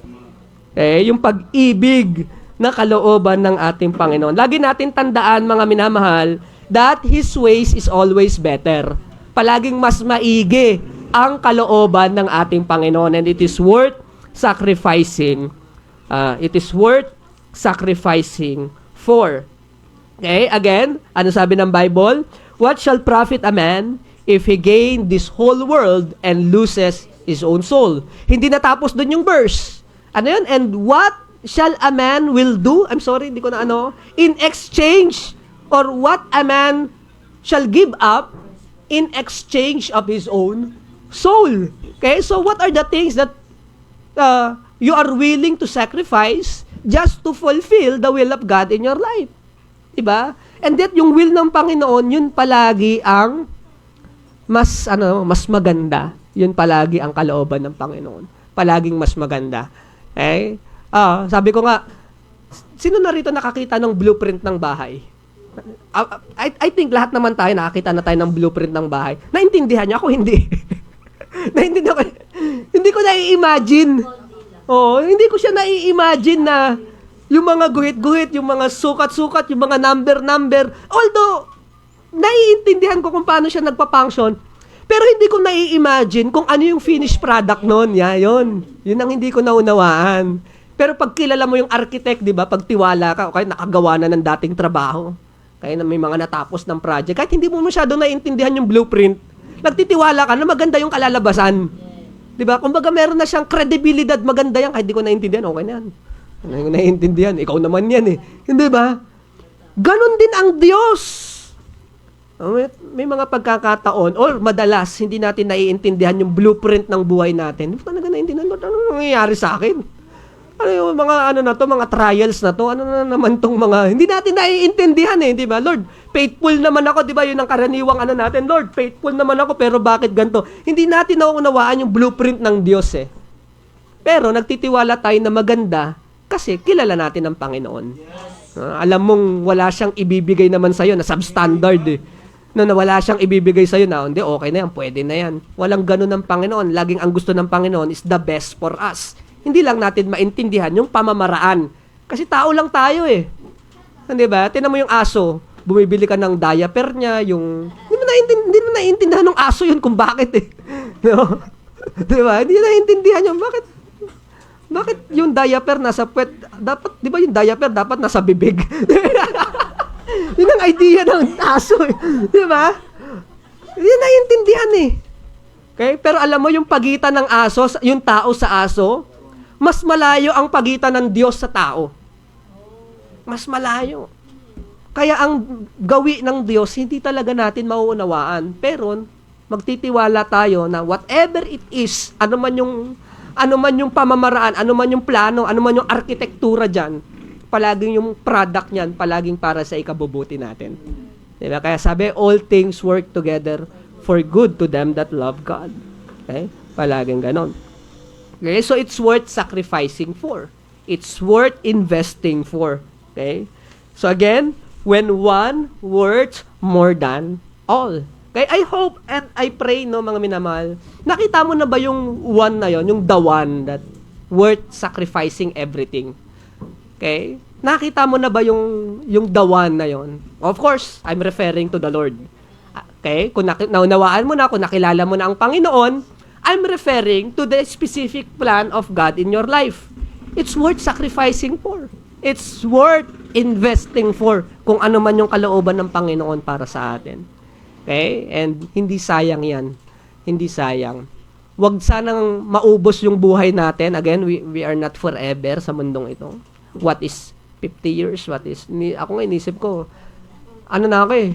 Yung pag-ibig na kalooban ng ating Panginoon. Lagi natin tandaan, mga minamahal, that His ways is always better. Palaging mas maigi ang kalooban ng ating Panginoon. And it is worth sacrificing. For. Okay, again, ano sabi ng Bible? What shall profit a man if he gain this whole world and loses his own soul? Hindi natapos dun yung verse. Ano yun? And what shall a man will do? I'm sorry, hindi ko na in exchange, or what a man shall give up in exchange of his own soul. Okay, so what are the things that you are willing to sacrifice just to fulfill the will of God in your life. Diba? And that yung will ng Panginoon, yun palagi ang mas maganda. Yun palagi ang kalooban ng Panginoon. Palaging mas maganda. Okay? Sabi ko nga, sino na rito nakakita ng blueprint ng bahay? I think lahat naman tayo nakakita na tayo ng blueprint ng bahay. Naintindihan niyo? Ako hindi. Naintindihan ko. Hindi ko nai-imagine. Hindi ko siya nai-imagine na yung mga guhit-guhit, yung mga sukat-sukat, yung mga number-number. Although, naiintindihan ko kung paano siya nagpa-function, pero hindi ko nai-imagine kung ano yung finished product nun. Yun ang hindi ko naunawaan. Pero pag kilala mo yung architect, di ba, pag tiwala ka, okay, nakagawa na ng dating trabaho, kaya na may mga natapos ng project, kahit hindi mo masyado naiintindihan yung blueprint, nagtitiwala ka na maganda yung kalalabasan. Di ba? Kumbaga meron na siyang credibility, maganda yan, kahit hindi ko naiintindihan, okay na yan. Hindi ko naiintindihan, ikaw naman yan eh. Hindi ba? Ganon din ang Diyos. May mga pagkakataon, or madalas, hindi natin naiintindihan yung blueprint ng buhay natin. Hindi ko talaga naiintindihan, ano nangyayari sa akin? Ano yung mga mga trials na to? Ano na naman tong mga, hindi natin naiintindihan eh, di ba? Lord, faithful naman ako, di ba? Yun ang karaniwang natin. Lord, faithful naman ako, pero bakit ganito? Hindi natin nauunawaan yung blueprint ng Diyos eh. Pero nagtitiwala tayo na maganda kasi kilala natin ang Panginoon. Alam mong wala siyang ibibigay naman sa'yo na substandard eh. Na wala siyang ibibigay sa'yo na, hindi, okay na yan, pwede na yan. Walang ganun ng Panginoon. Laging ang gusto ng Panginoon is the best for us. Hindi lang natin maintindihan yung pamamaraan. Kasi tao lang tayo eh. Hindi ba? Tingnan mo yung aso. Bumibili ka ng diaper niya, yung... Hindi mo naiintindihan ng aso yun kung bakit eh. No? Di ba? Hindi naiintindihan yung bakit yung diaper nasa puwet, dapat, di ba yung diaper dapat nasa bibig? Yun ang idea ng aso eh. Di ba? Hindi naiintindihan eh. Okay? Pero alam mo yung pagitan ng aso, yung tao sa aso, mas malayo ang pagitan ng Diyos sa tao. Mas malayo. Kaya ang gawi ng Diyos, hindi talaga natin mauunawaan. Pero, magtitiwala tayo na whatever it is, ano man yung pamamaraan, ano man yung plano, ano man yung arkitektura dyan, palaging yung product niyan, palaging para sa ikabubuti natin. Diba? Kaya sabi, all things work together for good to them that love God. Okay? Palaging ganon. Okay? So, it's worth sacrificing for. It's worth investing for. Okay? So, again, when one worth more than all. Okay, I hope and I pray, no, mga minamahal, nakita mo na ba yung one na yon, yung the one that worth sacrificing everything? Okay? Nakita mo na ba yung the one na yon? Of course, I'm referring to the Lord. Okay? Kung naunawaan mo na, kung nakilala mo na ang Panginoon, I'm referring to the specific plan of God in your life. It's worth sacrificing for. It's worth investing for kung ano man yung kalooban ng Panginoon para sa atin. Okay? And hindi sayang yan. Hindi sayang. Huwag sanang maubos yung buhay natin. Again, we are not forever sa mundong ito. What is 50 years? What is... Ako nga inisip ko, ano na ako eh,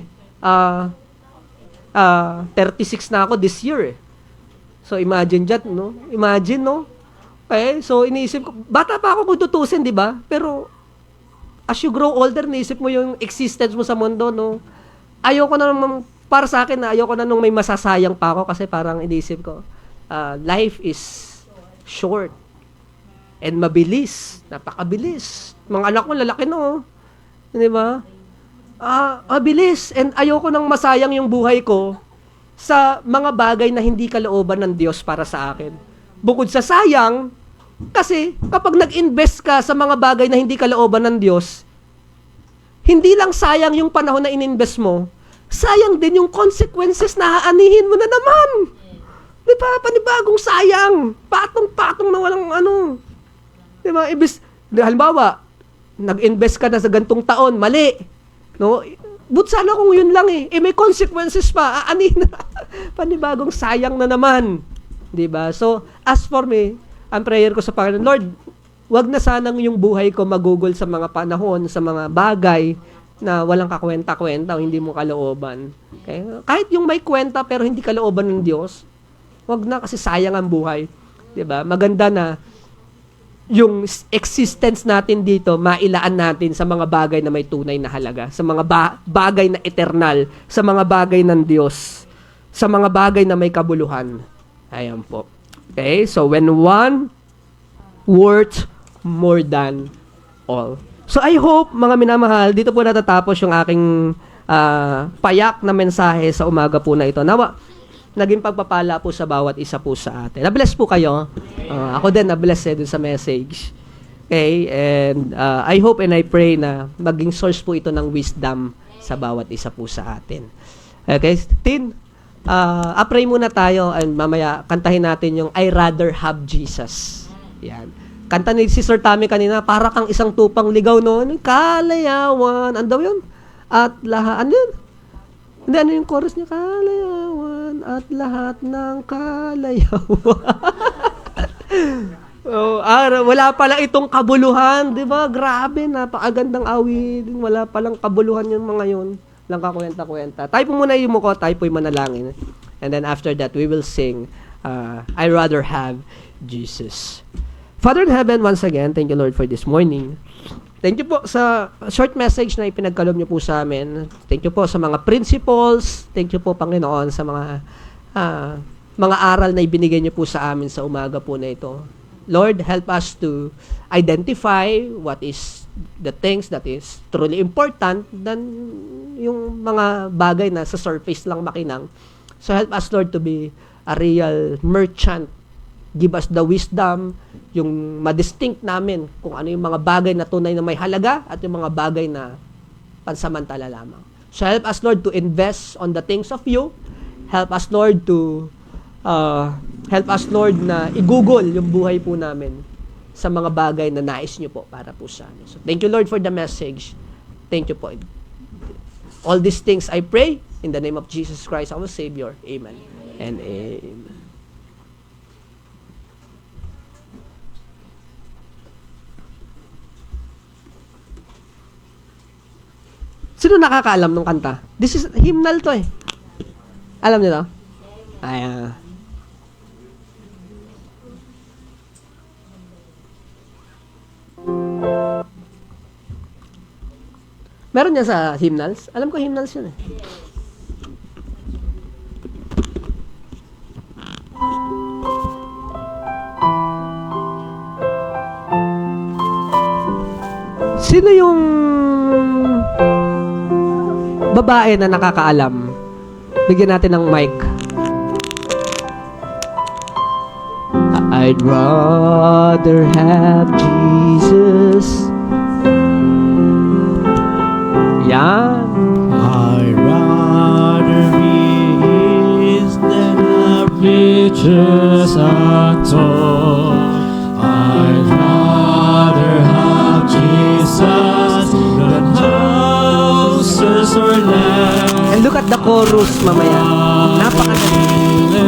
36 na ako this year eh. So imagine that, no? Imagine, no? Okay? So iniisip ko, bata pa ako kung tutusin, di ba? Pero as you grow older, iniisip mo yung existence mo sa mundo, no? Ayoko na naman, para sa akin, ayoko na nung may masasayang pa ako kasi parang iniisip ko, life is short and mabilis, napakabilis. Mga anak ko, lalaki no. Di ba? Mabilis and ayoko nang masayang yung buhay ko sa mga bagay na hindi kalooban ng Diyos para sa akin. Bukod sa sayang, kasi kapag nag-invest ka sa mga bagay na hindi kalooban ng Diyos, hindi lang sayang yung panahon na ininvest mo, sayang din yung consequences na haanihin mo na naman. Di ba? Panibagong sayang. Patong-patong na walang ano. Di ba? Halimbawa, nag-invest ka na sa gantong taon, mali. No? But sana kung yun lang eh. May consequences pa. Aanihin na. Panibagong sayang na naman. Di ba? So, as for me, ang prayer ko sa Panginoon, Lord, wag na sanang yung buhay ko magugol sa mga panahon, sa mga bagay na walang kakwenta-kwenta o hindi mo kalooban. Okay? Kahit yung may kwenta pero hindi kalooban ng Diyos, wag na kasi sayang ang buhay. 'Di ba? Maganda na yung existence natin dito, mailaan natin sa mga bagay na may tunay na halaga, sa mga bagay na eternal, sa mga bagay ng Diyos, sa mga bagay na may kabuluhan. Ayan po. Okay? So, when one worth more than all. So, I hope, mga minamahal, dito po natatapos yung aking payak na mensahe sa umaga po na ito. Nawa, naging pagpapala po sa bawat isa po sa atin. Na-bless po kayo. Ako din na-bless dun sa message. Okay? And I hope and I pray na maging source po ito ng wisdom sa bawat isa po sa atin. Okay? Tin, pray muna tayo and mamaya kantahin natin yung I Rather Have Jesus. Yan. Kanta ni Sister Tammy kanina, para kang isang tupang ligaw noon. Kalayawan. Ano daw yun? At lahat. Ano yun? Hindi, ano yung chorus niya? Kalayawan at lahat ng kalayawan. Wala pala itong kabuluhan, di ba? Grabe, napakagandang awit. Wala palang kabuluhan yung mga yun. Lang kakwenta-kwenta. Tayo po muna yung muko, tayo po yung manalangin. And then after that, we will sing, I Rather Have Jesus. Father in heaven, once again, thank you Lord for this morning. Thank you po sa short message na ipinagkaloob niyo po sa amin. Thank you po sa mga principles. Thank you po, Panginoon, sa mga aral na ibinigay niyo po sa amin sa umaga po na ito. Lord, help us to identify what is the things that is truly important than yung mga bagay na sa surface lang makinang. So help us, Lord, to be a real merchant. Give us the wisdom, yung ma-distinct namin kung ano yung mga bagay na tunay na may halaga at yung mga bagay na pansamantala lamang. So help us, Lord, to invest on the things of you. Help us, Lord, na i-google yung buhay po namin sa mga bagay na nais nyo po para po sa amin. So thank you, Lord, for the message. Thank you po. All these things I pray in the name of Jesus Christ, our Savior. Amen and amen. Sino nakakaalam ng kanta? This is hymnal to eh. Alam niyo to? Ay, meron niya sa hymnals? Alam ko hymnals yun eh. Sino yung babae na nakakaalam? Bigyan natin ng mic. I'd rather have Jesus. Yan. I'd rather be his than the riches untold. I'd rather have Jesus than houses or land. And look at the chorus mamaya. Napakaganda.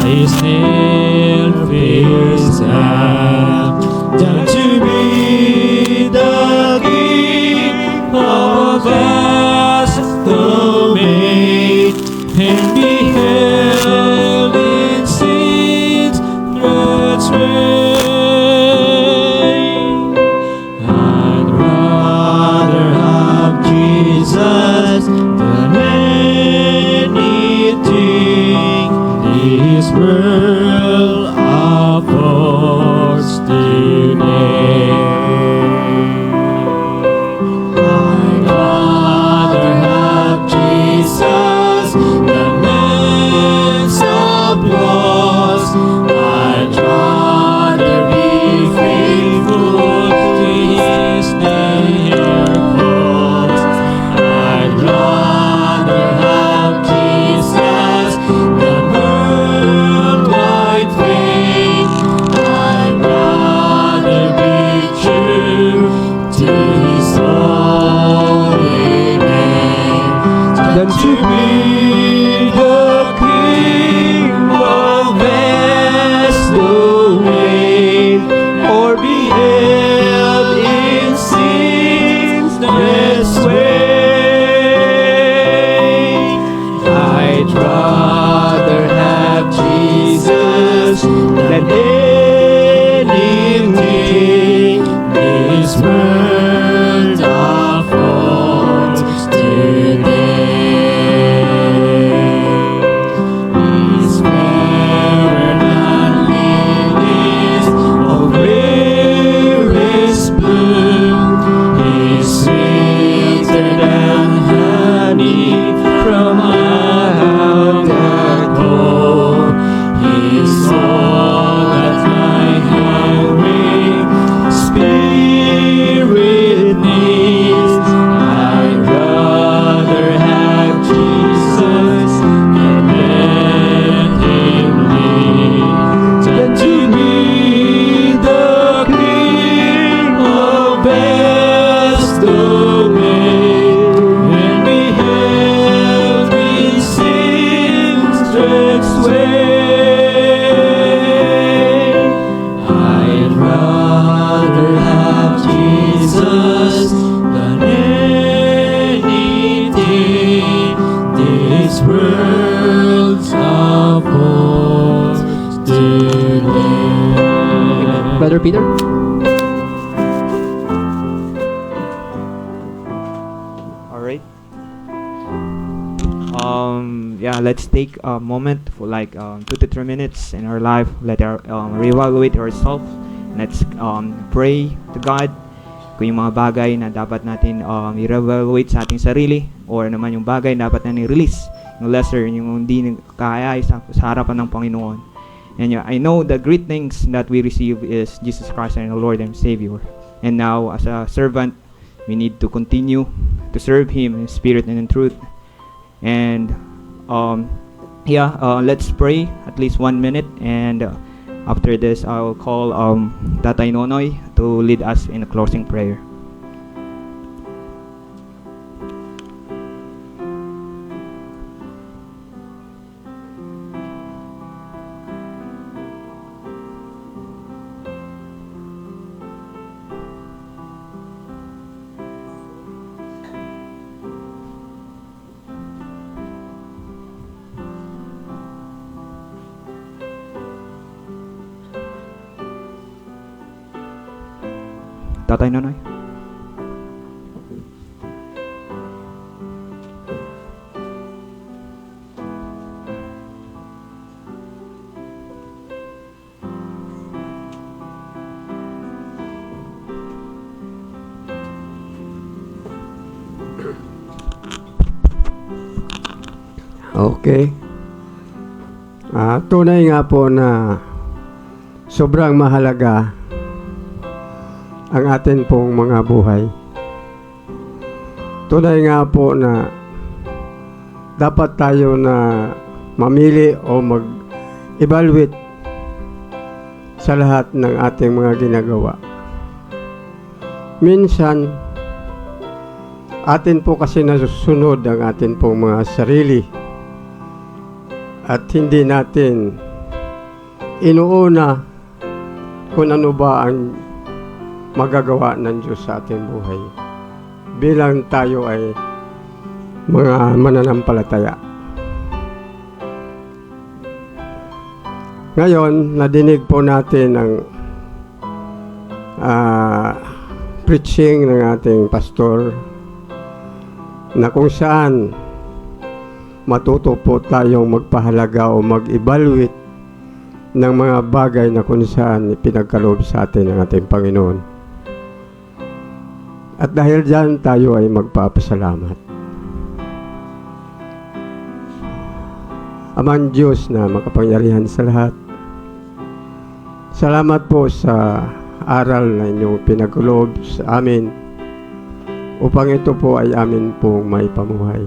His nail pierced hand down to be the King of vast domain and be held in sin's threats reign. I'd rather have Jesus than anything this world affords today. this world supports today. Brother Peter? All right. Yeah, let's take a moment for like 2 to 3 minutes in our life. Let our reevaluate ourselves. Let's pray to God kung yung mga bagay na dapat natin i-reevaluate sa ating sarili or naman yung bagay na dapat natin i-release, yung lesser, yung hindi kaya sa harapan ng Panginoon. And I know the great things that we receive is Jesus Christ and our Lord and Savior. And now, as a servant, we need to continue to serve Him in spirit and in truth. And let's pray at least 1 minute, and after this I'll call Tatay Nonoy to lead us in a closing prayer. Tatay Nonoy. Okay. Tunay nga po na sobrang mahalaga ang atin pong mga buhay. Tunay nga po na dapat tayo na mamili o mag-evaluate sa lahat ng ating mga ginagawa. Minsan, atin po kasi nasusunod ang atin pong mga sarili at hindi natin inuuna kung ano ba ang magagawa ng Diyos sa ating buhay bilang tayo ay mga mananampalataya. Ngayon, nadinig po natin ang preaching ng ating pastor na kung saan matuto po tayong magpahalaga o mag-evaluate ng mga bagay na kung saan ipinagkaloob sa atin ng ating Panginoon. At dahil dyan, tayo ay magpapasalamat. Amang Diyos na makapangyarihan sa lahat, salamat po sa aral na inyong pinagkaloob sa amin upang ito po ay amin pong may pamuhay.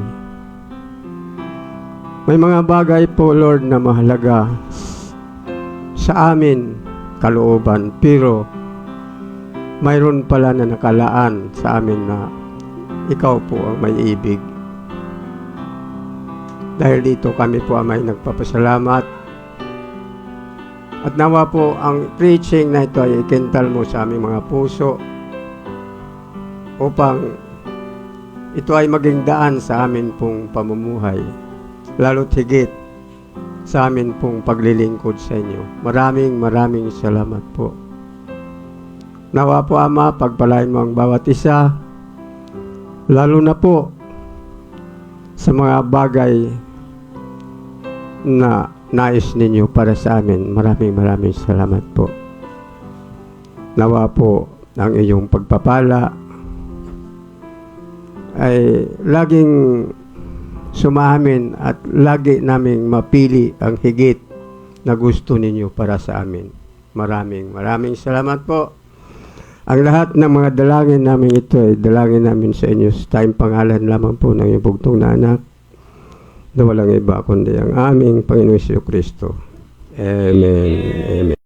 May mga bagay po, Lord, na mahalaga sa amin kalooban, pero mayroon pala na nakalaan sa amin na ikaw po ang may ibig. Dahil dito kami po ang may nagpapasalamat. At nawa po ang preaching na ito ay ikintal mo sa aming mga puso upang ito ay maging daan sa amin pong pamumuhay, lalo't higit sa amin pong paglilingkod sa inyo. Maraming salamat po. Nawa po, Ama, pagpalain mo ang bawat isa, lalo na po sa mga bagay na nais ninyo para sa amin. Maraming salamat po. Nawa po ang iyong pagpapala ay laging sumamin at lagi naming mapili ang higit na gusto ninyo para sa amin. Maraming salamat po. Ang lahat ng mga dalangin namin ito ay dalangin namin sa inyo sa tayong pangalan lamang po ng iyong bugtong na anak na walang iba kundi ang aming Panginoon Jesucristo. Amen. Amen.